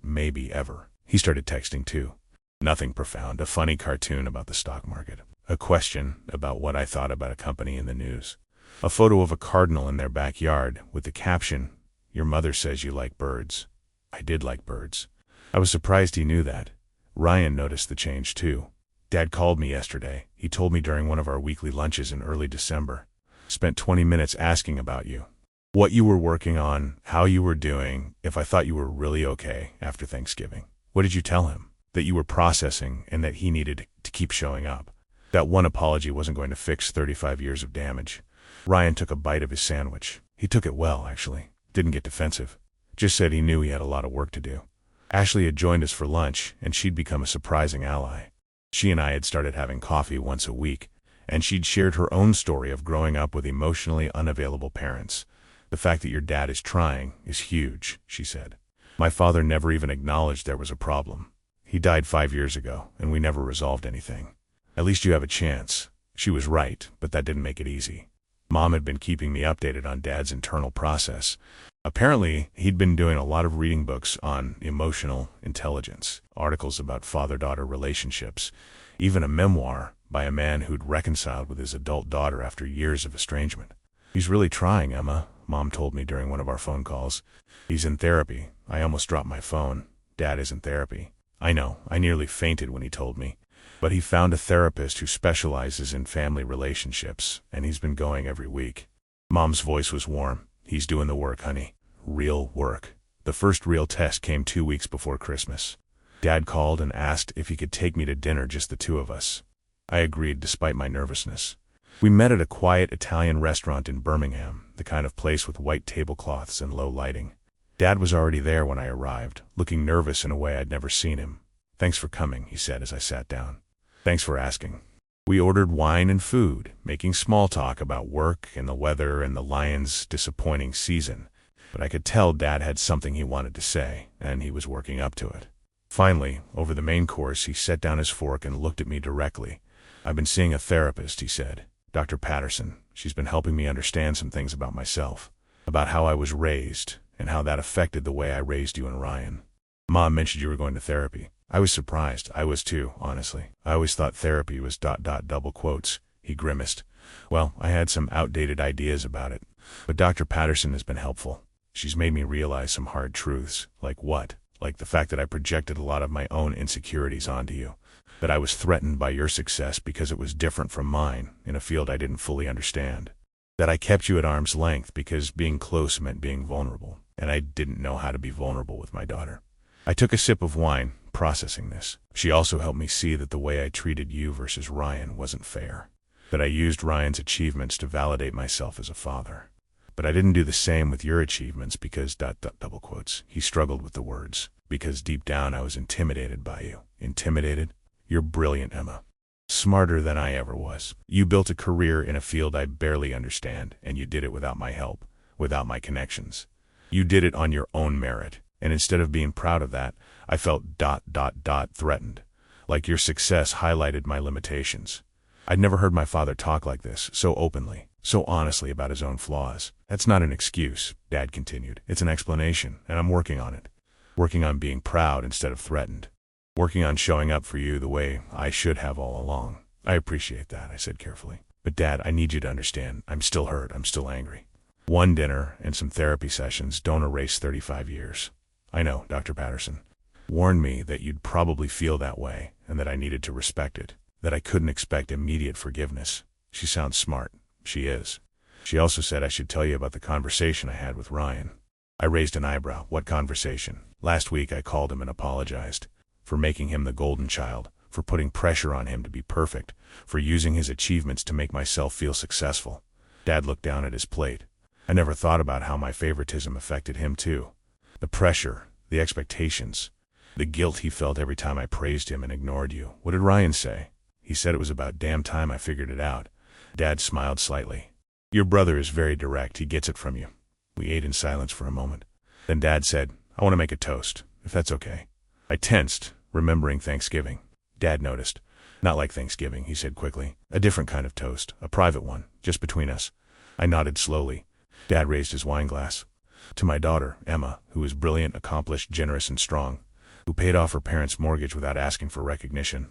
maybe ever. He started texting too. Nothing profound, a funny cartoon about the stock market. A question about what I thought about a company in the news. A photo of a cardinal in their backyard with the caption, "Your mother says you like birds." I did like birds. I was surprised he knew that. Ryan noticed the change too. Dad called me yesterday. He told me during one of our weekly lunches in early December. Spent 20 minutes asking about you. What you were working on, how you were doing, if I thought you were really okay after Thanksgiving. What did you tell him? That you were processing and that he needed to keep showing up. That one apology wasn't going to fix 35 years of damage. Ryan took a bite of his sandwich. He took it well, actually. Didn't get defensive. Just said he knew he had a lot of work to do. Ashley had joined us for lunch, and she'd become a surprising ally. She and I had started having coffee once a week, and she'd shared her own story of growing up with emotionally unavailable parents. The fact that your dad is trying is huge, she said. My father never even acknowledged there was a problem. He died 5 years ago, and we never resolved anything. At least you have a chance. She was right, but that didn't make it easy. Mom had been keeping me updated on Dad's internal process. Apparently, he'd been doing a lot of reading books on emotional intelligence, articles about father-daughter relationships, even a memoir by a man who'd reconciled with his adult daughter after years of estrangement. He's really trying, Emma, Mom told me during one of our phone calls. He's in therapy. I almost dropped my phone. Dad is in therapy. I know, I nearly fainted when he told me. But he found a therapist who specializes in family relationships, and he's been going every week. Mom's voice was warm. He's doing the work, honey. Real work. The first real test came 2 weeks before Christmas. Dad called and asked if he could take me to dinner, just the two of us. I agreed despite my nervousness. We met at a quiet Italian restaurant in Birmingham, the kind of place with white tablecloths and low lighting. Dad was already there when I arrived, looking nervous in a way I'd never seen him. Thanks for coming, he said as I sat down. Thanks for asking. We ordered wine and food, making small talk about work and the weather and the Lions' disappointing season. But I could tell Dad had something he wanted to say, and he was working up to it. Finally, over the main course, he set down his fork and looked at me directly. I've been seeing a therapist, he said. Dr. Patterson. She's been helping me understand some things about myself, about how I was raised, and how that affected the way I raised you and Ryan. Mom mentioned you were going to therapy. I was surprised. I was too, honestly. I always thought therapy was ... double quotes. He grimaced. Well, I had some outdated ideas about it. But Dr. Patterson has been helpful. She's made me realize some hard truths. Like what? Like the fact that I projected a lot of my own insecurities onto you. That I was threatened by your success because it was different from mine, in a field I didn't fully understand. That I kept you at arm's length because being close meant being vulnerable, and I didn't know how to be vulnerable with my daughter. I took a sip of wine, processing this. She also helped me see that the way I treated you versus Ryan wasn't fair. That I used Ryan's achievements to validate myself as a father. But I didn't do the same with your achievements because ... double quotes. He struggled with the words. Because deep down I was intimidated by you. Intimidated? You're brilliant, Emma. Smarter than I ever was. You built a career in a field I barely understand, and you did it without my help, without my connections. You did it on your own merit, and instead of being proud of that, I felt ... threatened. Like your success highlighted my limitations. I'd never heard my father talk like this, so openly, so honestly about his own flaws. That's not an excuse, Dad continued. It's an explanation, and I'm working on it. Working on being proud instead of threatened. Working on showing up for you the way I should have all along. I appreciate that, I said carefully. But Dad, I need you to understand, I'm still hurt, I'm still angry. One dinner and some therapy sessions don't erase 35 years. I know, Dr. Patterson warned me that you'd probably feel that way and that I needed to respect it, that I couldn't expect immediate forgiveness. She sounds smart. She is. She also said I should tell you about the conversation I had with Ryan. I raised an eyebrow. What conversation? Last week I called him and apologized for making him the golden child, for putting pressure on him to be perfect, for using his achievements to make myself feel successful. Dad looked down at his plate. I never thought about how my favoritism affected him too. The pressure, the expectations, the guilt he felt every time I praised him and ignored you. What did Ryan say? He said it was about damn time I figured it out. Dad smiled slightly. Your brother is very direct. He gets it from you. We ate in silence for a moment. Then Dad said, I want to make a toast, if that's okay. I tensed, remembering Thanksgiving. Dad noticed. Not like Thanksgiving, he said quickly. A different kind of toast, a private one, just between us. I nodded slowly. Dad raised his wine glass. To my daughter, Emma, who is brilliant, accomplished, generous, and strong, who paid off her parents' mortgage without asking for recognition,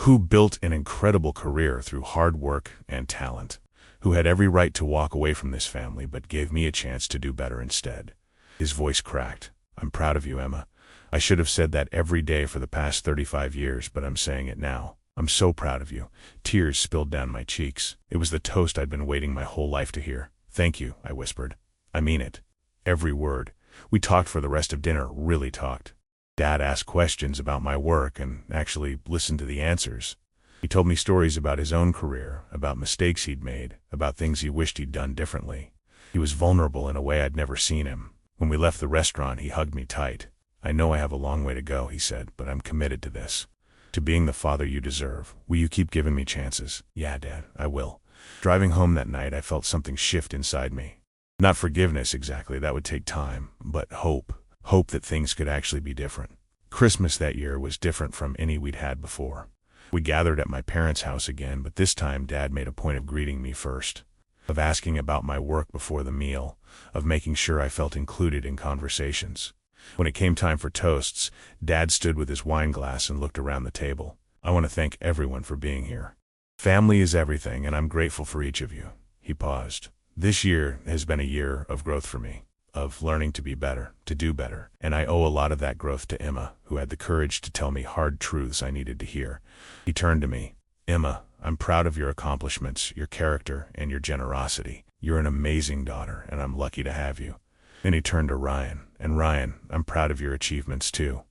who built an incredible career through hard work and talent, who had every right to walk away from this family but gave me a chance to do better instead. His voice cracked. I'm proud of you, Emma. I should have said that every day for the past 35 years, but I'm saying it now. I'm so proud of you. Tears spilled down my cheeks. It was the toast I'd been waiting my whole life to hear. Thank you, I whispered. I mean it. Every word. We talked for the rest of dinner, really talked. Dad asked questions about my work and actually listened to the answers. He told me stories about his own career, about mistakes he'd made, about things he wished he'd done differently. He was vulnerable in a way I'd never seen him. When we left the restaurant, he hugged me tight. I know I have a long way to go, he said, but I'm committed to this. To being the father you deserve. Will you keep giving me chances? Yeah, Dad, I will. Driving home that night, I felt something shift inside me. Not forgiveness exactly, that would take time, but hope. Hope that things could actually be different. Christmas that year was different from any we'd had before. We gathered at my parents' house again, but this time Dad made a point of greeting me first, of asking about my work before the meal, of making sure I felt included in conversations. When it came time for toasts, Dad stood with his wine glass and looked around the table. I want to thank everyone for being here. Family is everything, and I'm grateful for each of you. He paused. This year has been a year of growth for me, of learning to be better, to do better, and I owe a lot of that growth to Emma, who had the courage to tell me hard truths I needed to hear. He turned to me. Emma, I'm proud of your accomplishments, your character, and your generosity. You're an amazing daughter, and I'm lucky to have you. Then he turned to Ryan. And Ryan, I'm proud of your achievements too.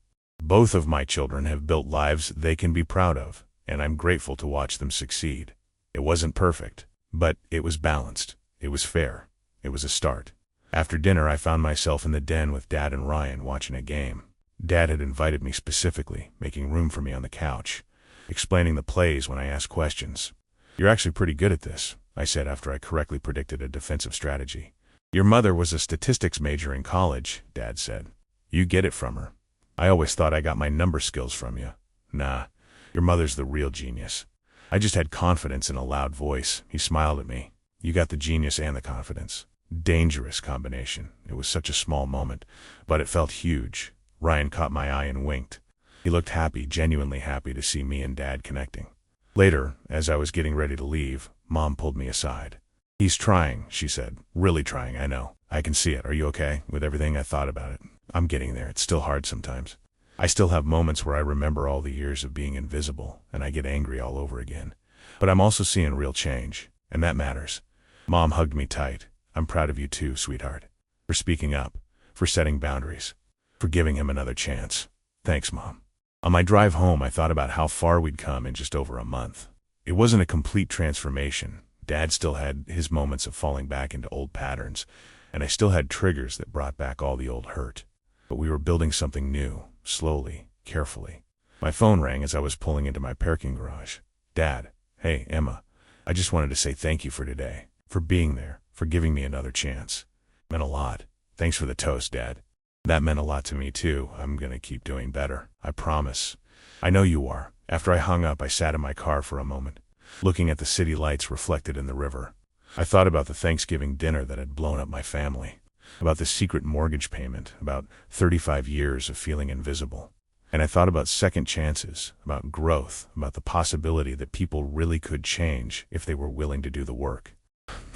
Both of my children have built lives they can be proud of, and I'm grateful to watch them succeed. It wasn't perfect, but it was balanced. It was fair. It was a start. After dinner, I found myself in the den with Dad and Ryan watching a game. Dad had invited me specifically, making room for me on the couch, explaining the plays when I asked questions. You're actually pretty good at this, I said after I correctly predicted a defensive strategy. Your mother was a statistics major in college, Dad said. You get it from her. I always thought I got my number skills from you. Nah, your mother's the real genius. I just had confidence in a loud voice. He smiled at me. You got the genius and the confidence. Dangerous combination. It was such a small moment, but it felt huge. Ryan caught my eye and winked. He looked happy, genuinely happy to see me and Dad connecting. Later, as I was getting ready to leave, Mom pulled me aside. He's trying, she said. Really trying, I know. I can see it. Are you okay with everything I thought about it? I'm getting there. It's still hard sometimes. I still have moments where I remember all the years of being invisible, and I get angry all over again. But I'm also seeing real change, and that matters. Mom hugged me tight. I'm proud of you too, sweetheart. For speaking up, for setting boundaries, for giving him another chance. Thanks, Mom. On my drive home, I thought about how far we'd come in just over a month. It wasn't a complete transformation. Dad still had his moments of falling back into old patterns, and I still had triggers that brought back all the old hurt. But we were building something new, slowly, carefully. My phone rang as I was pulling into my parking garage. Dad, hey, Emma, I just wanted to say thank you for today, for being there, for giving me another chance. It meant a lot. Thanks for the toast, Dad. That meant a lot to me too. I'm gonna keep doing better. I promise. I know you are. After I hung up, I sat in my car for a moment, looking at the city lights reflected in the river. I thought about the Thanksgiving dinner that had blown up my family, about the secret mortgage payment, about 35 years of feeling invisible. And I thought about second chances, about growth, about the possibility that people really could change if they were willing to do the work.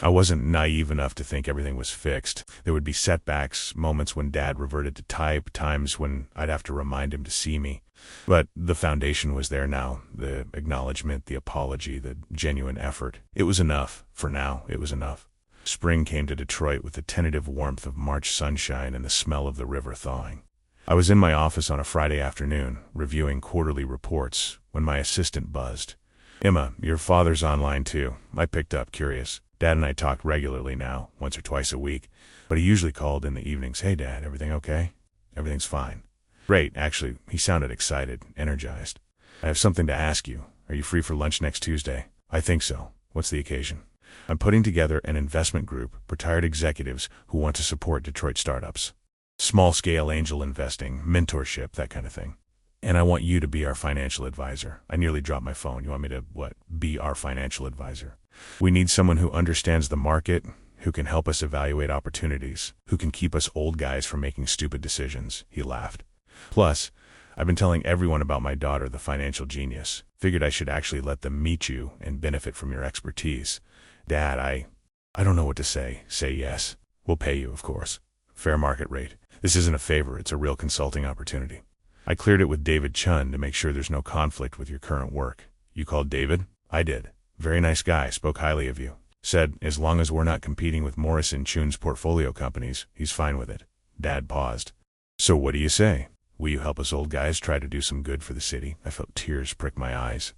I wasn't naive enough to think everything was fixed. There would be setbacks, moments when Dad reverted to type, times when I'd have to remind him to see me. But the foundation was there now, the acknowledgement, the apology, the genuine effort. It was enough. For now, it was enough. Spring came to Detroit with the tentative warmth of March sunshine and the smell of the river thawing. I was in my office on a Friday afternoon, reviewing quarterly reports, when my assistant buzzed. "Emma, your father's online too." I picked up, curious. Dad and I talked regularly now, once or twice a week, but he usually called in the evenings. "Hey Dad, everything okay?" "Everything's fine." "Great." Actually, he sounded excited, energized. "I have something to ask you. Are you free for lunch next Tuesday?" "I think so. What's the occasion?" "I'm putting together an investment group, retired executives who want to support Detroit startups. Small-scale angel investing, mentorship, that kind of thing. And I want you to be our financial advisor." I nearly dropped my phone. "You want me to, what, be our financial advisor?" "We need someone who understands the market, who can help us evaluate opportunities, who can keep us old guys from making stupid decisions." He laughed. "Plus, I've been telling everyone about my daughter, the financial genius. Figured I should actually let them meet you and benefit from your expertise." "Dad, I don't know what to say." "Say yes. We'll pay you, of course. Fair market rate. This isn't a favor, it's a real consulting opportunity. I cleared it with David Chun to make sure there's no conflict with your current work." "You called David?" "I did. Very nice guy, spoke highly of you. Said, as long as we're not competing with Morrison Chun's portfolio companies, he's fine with it." Dad paused. "So what do you say? Will you help us old guys try to do some good for the city?" I felt tears prick my eyes.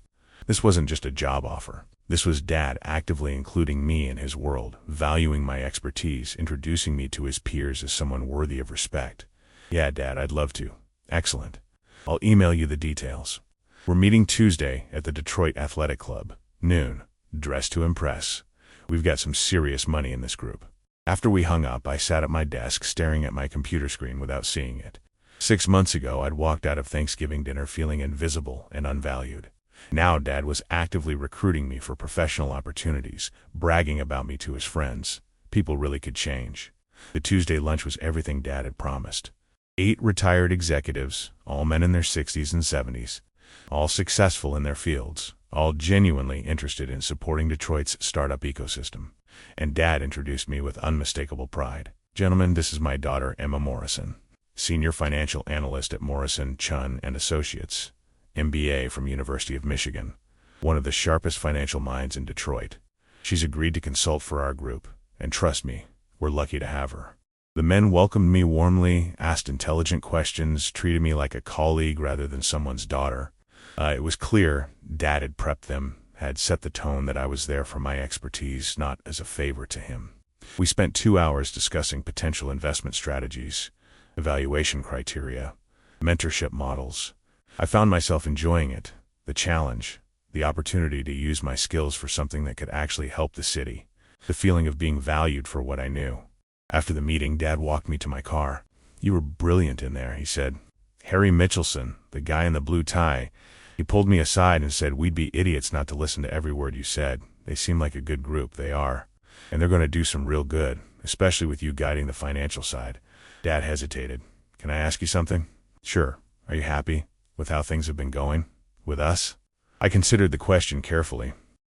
This wasn't just a job offer. This was Dad actively including me in his world, valuing my expertise, introducing me to his peers as someone worthy of respect. "Yeah, Dad, I'd love to." "Excellent. I'll email you the details. We're meeting Tuesday at the Detroit Athletic Club, noon. Dress to impress. We've got some serious money in this group." After we hung up, I sat at my desk staring at my computer screen without seeing it. 6 months ago, I'd walked out of Thanksgiving dinner feeling invisible and unvalued. Now Dad was actively recruiting me for professional opportunities, bragging about me to his friends. People really could change. The Tuesday lunch was everything Dad had promised. 8 retired executives, all men in their 60s and 70s, all successful in their fields, all genuinely interested in supporting Detroit's startup ecosystem. And Dad introduced me with unmistakable pride. "Gentlemen, this is my daughter, Emma Morrison, senior financial analyst at Morrison, Chun and Associates, MBA from University of Michigan, one of the sharpest financial minds in Detroit. She's agreed to consult for our group, and trust me, we're lucky to have her." The men welcomed me warmly, asked intelligent questions, treated me like a colleague rather than someone's daughter. It was clear Dad had prepped them, had set the tone that I was there for my expertise, not as a favor to him. We spent 2 hours discussing potential investment strategies, evaluation criteria, mentorship models. I found myself enjoying it, the challenge, the opportunity to use my skills for something that could actually help the city, the feeling of being valued for what I knew. After the meeting, Dad walked me to my car. "You were brilliant in there," he said. "Harry Mitchelson, the guy in the blue tie, he pulled me aside and said we'd be idiots not to listen to every word you said. They seem like a good group, they are. And they're going to do some real good, especially with you guiding the financial side." Dad hesitated. "Can I ask you something?" "Sure. Are you happy with how things have been going? With us?" I considered the question carefully.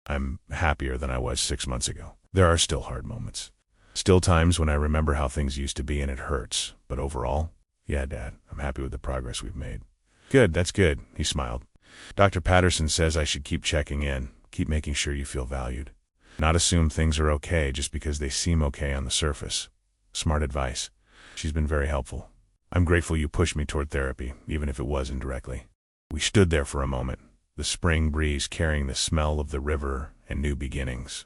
"I'm happier than I was 6 months ago. There are still hard moments. Still times when I remember how things used to be and it hurts. But overall, yeah, Dad, I'm happy with the progress we've made." "Good, that's good," he smiled. "Dr. Patterson says I should keep checking in, keep making sure you feel valued. Not assume things are okay just because they seem okay on the surface." Smart advice. She's been very helpful. I'm grateful you pushed me toward therapy, even if it was indirectly. We stood there for a moment, the spring breeze carrying the smell of the river and new beginnings.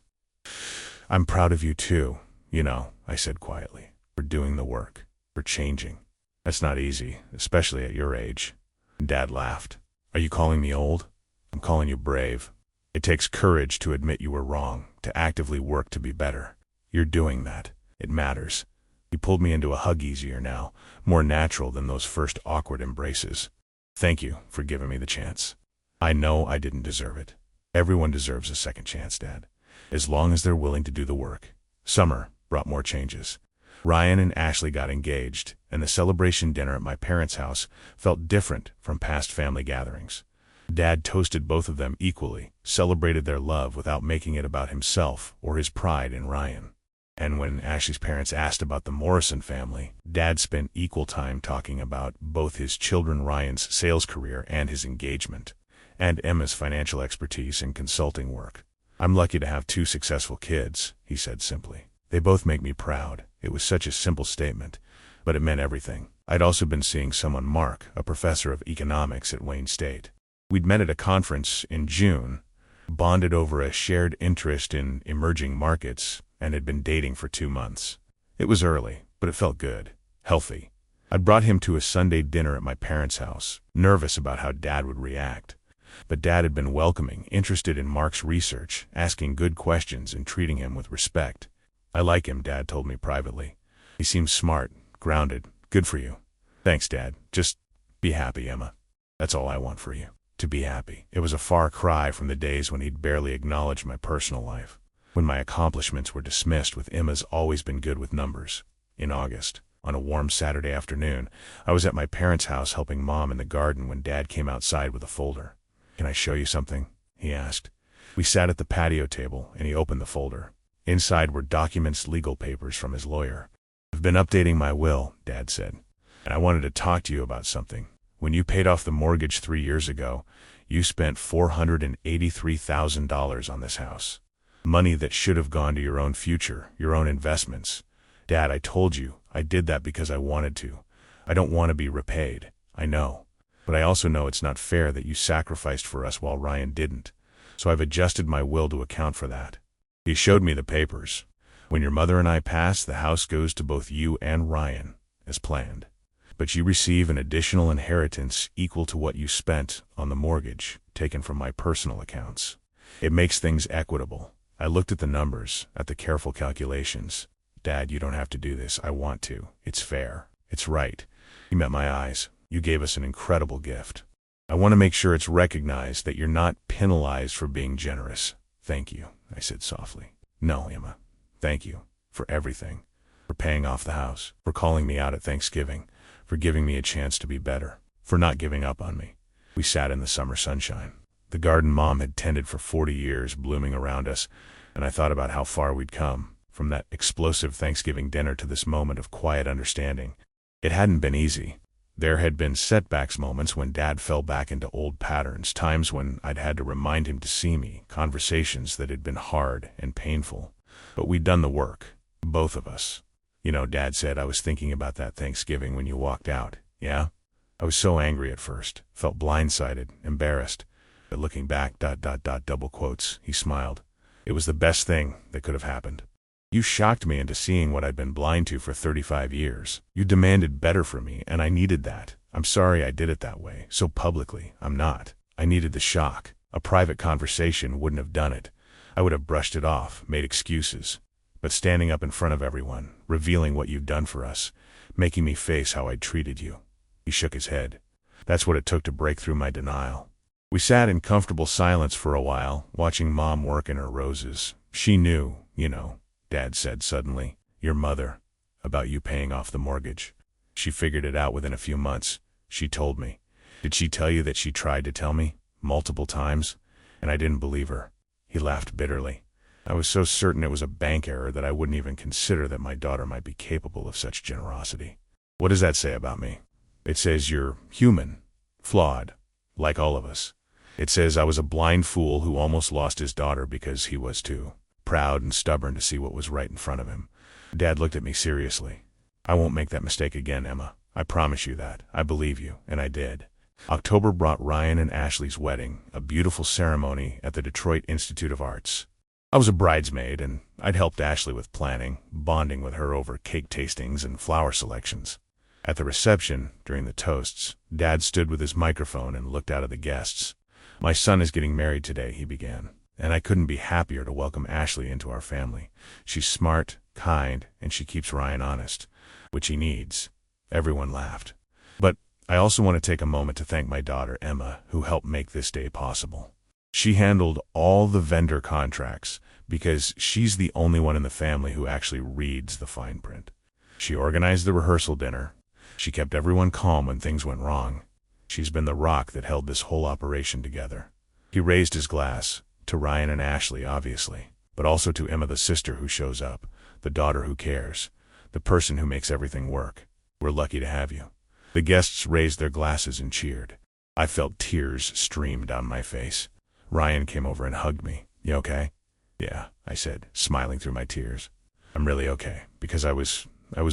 "I'm proud of you too, I said quietly, for doing the work, for changing. That's not easy, especially at your age." Dad laughed. "Are you calling me old? I'm calling you brave. It takes courage to admit you were wrong, to actively work to be better. You're doing that. It matters." He pulled me into a hug easier now, more natural than those first awkward embraces. "Thank you for giving me the chance. I know I didn't deserve it. Everyone deserves a second chance, Dad, as long as they're willing to do the work." Summer brought more changes. Ryan and Ashley got engaged, and the celebration dinner at my parents' house felt different from past family gatherings. Dad toasted both of them equally, celebrated their love without making it about himself or his pride in Ryan. And when Ashley's parents asked about the Morrison family, Dad spent equal time talking about both his children Ryan's sales career and his engagement, and Emma's financial expertise in consulting work. "I'm lucky to have two successful kids," he said simply. "They both make me proud." It was such a simple statement, but it meant everything. I'd also been seeing someone, Mark, a professor of economics at Wayne State. We'd met at a conference in June, bonded over a shared interest in emerging markets, and had been dating for 2 months. It was early, but it felt good, healthy. I'd brought him to a Sunday dinner at my parents' house, nervous about how Dad would react. But Dad had been welcoming, interested in Mark's research, asking good questions and treating him with respect. "I like him," Dad told me privately. "He seems smart, grounded, good for you." "Thanks, Dad. Just be happy, Emma. That's all I want for you. To be happy." It was a far cry from the days when he'd barely acknowledged my personal life, when my accomplishments were dismissed with "Emma's always been good with numbers." In August, on a warm Saturday afternoon, I was at my parents' house helping Mom in the garden when Dad came outside with a folder. "Can I show you something?" he asked. We sat at the patio table, and he opened the folder. Inside were documents, legal papers from his lawyer. "I've been updating my will," Dad said, "and I wanted to talk to you about something. When you paid off the mortgage 3 years ago, you spent $483,000 on this house. Money that should have gone to your own future, your own investments. Dad, I told you, I did that because I wanted to. I don't want to be repaid. I know. But I also know it's not fair that you sacrificed for us while Ryan didn't. So I've adjusted my will to account for that." He showed me the papers. "When your mother and I pass, the house goes to both you and Ryan, as planned. But you receive an additional inheritance equal to what you spent on the mortgage, taken from my personal accounts. It makes things equitable." I looked at the numbers, at the careful calculations. "Dad, you don't have to do this. I want to. It's fair. It's right." He met my eyes. "You gave us an incredible gift. I want to make sure it's recognized that you're not penalized for being generous." "Thank you," I said softly. "No, Emma. Thank you. For everything. For paying off the house. For calling me out at Thanksgiving. For giving me a chance to be better. For not giving up on me." We sat in the summer sunshine. The garden Mom had tended for 40 years blooming around us, and I thought about how far we'd come, from that explosive Thanksgiving dinner to this moment of quiet understanding. It hadn't been easy. There had been setbacks, moments when Dad fell back into old patterns, times when I'd had to remind him to see me, conversations that had been hard and painful. But we'd done the work, both of us. "You know," Dad said, "I was thinking about that Thanksgiving when you walked out." "Yeah?" I was so angry at first, felt blindsided, embarrassed. But looking back, double quotes, he smiled. "It was the best thing that could have happened. You shocked me into seeing what I'd been blind to for 35 years. You demanded better from me, and I needed that. I'm sorry I did it that way, so publicly. I'm not. I needed the shock. A private conversation wouldn't have done it. I would have brushed it off, made excuses. But standing up in front of everyone, revealing what you've done for us, making me face how I'd treated you." He shook his head. "That's what it took to break through my denial." We sat in comfortable silence for a while, watching Mom work in her roses. "She knew, you know," Dad said suddenly, "your mother, about you paying off the mortgage. She figured it out within a few months. She told me." "Did she tell you that she tried to tell me? Multiple times?" "And I didn't believe her." He laughed bitterly. "I was so certain it was a bank error that I wouldn't even consider that my daughter might be capable of such generosity." "What does that say about me?" "It says you're human, flawed, like all of us. It says I was a blind fool who almost lost his daughter because he was too proud and stubborn to see what was right in front of him." Dad looked at me seriously. "I won't make that mistake again, Emma. I promise you that. I believe you." And I did. October brought Ryan and Ashley's wedding, a beautiful ceremony at the Detroit Institute of Arts. I was a bridesmaid, and I'd helped Ashley with planning, bonding with her over cake tastings and flower selections. At the reception, during the toasts, Dad stood with his microphone and looked out at the guests. "My son is getting married today," he began, "and I couldn't be happier to welcome Ashley into our family. She's smart, kind, and she keeps Ryan honest, which he needs." Everyone laughed. "But I also want to take a moment to thank my daughter, Emma, who helped make this day possible. She handled all the vendor contracts because she's the only one in the family who actually reads the fine print. She organized the rehearsal dinner. She kept everyone calm when things went wrong. She's been the rock that held this whole operation together. He raised his glass, to Ryan and Ashley, obviously, but also to Emma, the sister who shows up, the daughter who cares, the person who makes everything work. We're lucky to have you. The guests raised their glasses and cheered. I felt tears stream down my face. Ryan came over and hugged me. You okay? Yeah, I said, smiling through my tears. I'm really okay, because I was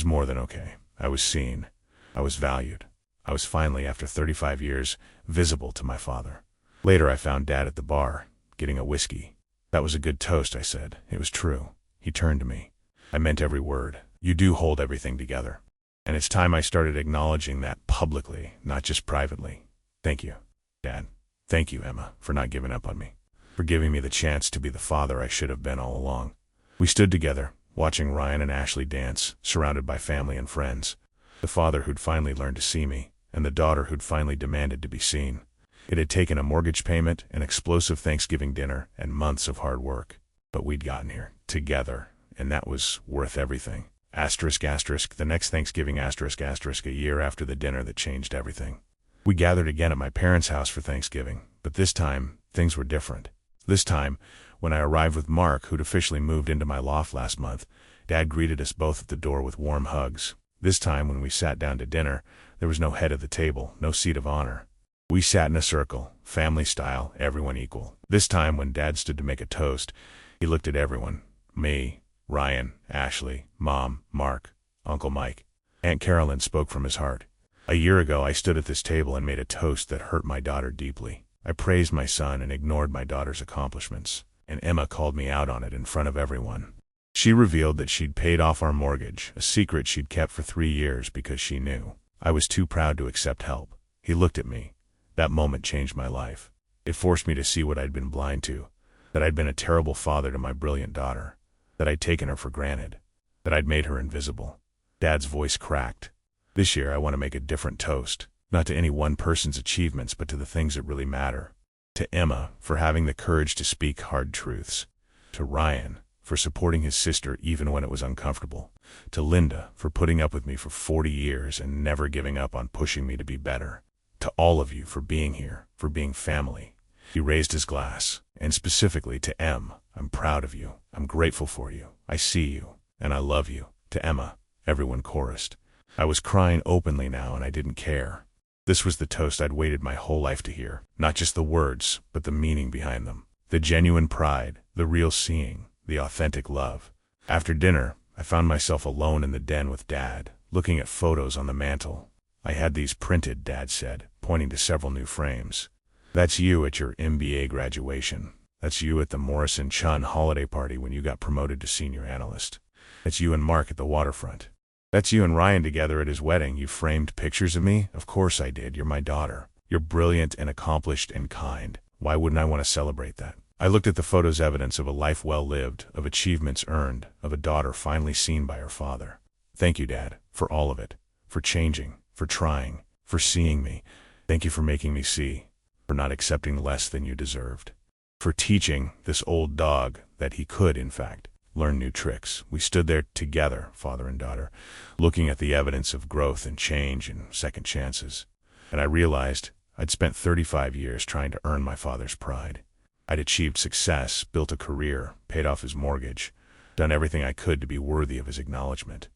more than okay. I was seen. I was valued. I was finally, after 35 years, visible to my father. Later I found Dad at the bar, getting a whiskey. That was a good toast, I said. It was true. He turned to me. I meant every word. You do hold everything together. And it's time I started acknowledging that publicly, not just privately. Thank you, Dad. Thank you, Emma, for not giving up on me, for giving me the chance to be the father I should have been all along. We stood together, watching Ryan and Ashley dance, surrounded by family and friends. The father who'd finally learned to see me, and the daughter who'd finally demanded to be seen. It had taken a mortgage payment, an explosive Thanksgiving dinner, and months of hard work. But we'd gotten here, together, and that was worth everything. Asterisk, asterisk, the next Thanksgiving, asterisk, asterisk, a year after the dinner that changed everything. We gathered again at my parents' house for Thanksgiving, but this time, things were different. This time, when I arrived with Mark, who'd officially moved into my loft last month, Dad greeted us both at the door with warm hugs. This time, when we sat down to dinner, there was no head of the table, no seat of honor. We sat in a circle, family style, everyone equal. This time, when Dad stood to make a toast, he looked at everyone. Me, Ryan, Ashley, Mom, Mark, Uncle Mike. Aunt Carolyn spoke from his heart. A year ago, I stood at this table and made a toast that hurt my daughter deeply. I praised my son and ignored my daughter's accomplishments, and Emma called me out on it in front of everyone. She revealed that she'd paid off our mortgage, a secret she'd kept for 3 years because she knew I was too proud to accept help. He looked at me. That moment changed my life. It forced me to see what I'd been blind to, that I'd been a terrible father to my brilliant daughter, that I'd taken her for granted, that I'd made her invisible. Dad's voice cracked. This year I want to make a different toast, not to any one person's achievements, but to the things that really matter. To Emma, for having the courage to speak hard truths. To Ryan, for supporting his sister even when it was uncomfortable. To Linda, for putting up with me for 40 years and never giving up on pushing me to be better. To all of you for being here, for being family. He raised his glass, and specifically to Em, I'm proud of you, I'm grateful for you, I see you, and I love you. To Emma, everyone chorused. I was crying openly now, and I didn't care. This was the toast I'd waited my whole life to hear. Not just the words, but the meaning behind them. The genuine pride, the real seeing, the authentic love. After dinner, I found myself alone in the den with Dad, looking at photos on the mantel. I had these printed, Dad said, pointing to several new frames. That's you at your MBA graduation. That's you at the Morrison Chun holiday party when you got promoted to senior analyst. That's you and Mark at the waterfront. That's you and Ryan together at his wedding. You framed pictures of me? Of course I did. You're my daughter. You're brilliant and accomplished and kind. Why wouldn't I want to celebrate that? I looked at the photos, evidence of a life well lived, of achievements earned, of a daughter finally seen by her father. Thank you, Dad, for all of it. For changing, for trying, for seeing me. Thank you for making me see, for not accepting less than you deserved. For teaching this old dog that he could, in fact, learn new tricks. We stood there together, father and daughter, looking at the evidence of growth and change and second chances. And I realized I'd spent 35 years trying to earn my father's pride. I'd achieved success, built a career, paid off his mortgage, done everything I could to be worthy of his acknowledgement.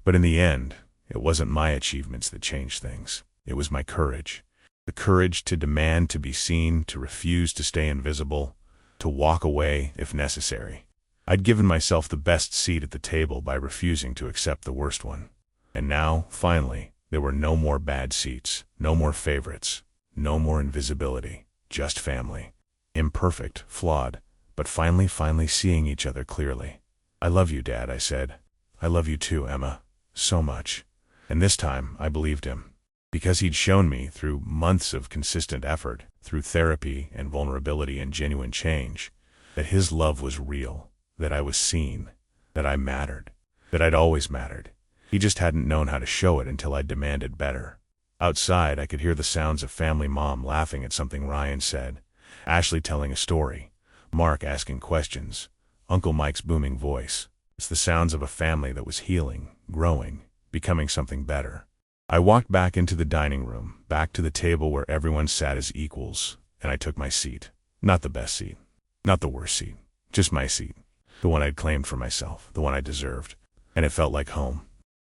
But in the end, it wasn't my achievements that changed things. It was my courage. The courage to demand to be seen, to refuse to stay invisible, to walk away if necessary. I'd given myself the best seat at the table by refusing to accept the worst one. And now, finally, there were no more bad seats, no more favorites, no more invisibility, just family. Imperfect, flawed, but finally seeing each other clearly. I love you, Dad, I said. I love you too, Emma. So much. And this time, I believed him. Because he'd shown me, through months of consistent effort, through therapy and vulnerability and genuine change, that his love was real, that I was seen, that I mattered, that I'd always mattered. He just hadn't known how to show it until I demanded better. Outside, I could hear the sounds of family, Mom laughing at something Ryan said, Ashley telling a story, Mark asking questions, Uncle Mike's booming voice. It's the sounds of a family that was healing, growing, becoming something better. I walked back into the dining room, back to the table where everyone sat as equals, and I took my seat. Not the best seat. Not the worst seat. Just my seat. The one I'd claimed for myself. The one I deserved. And it felt like home.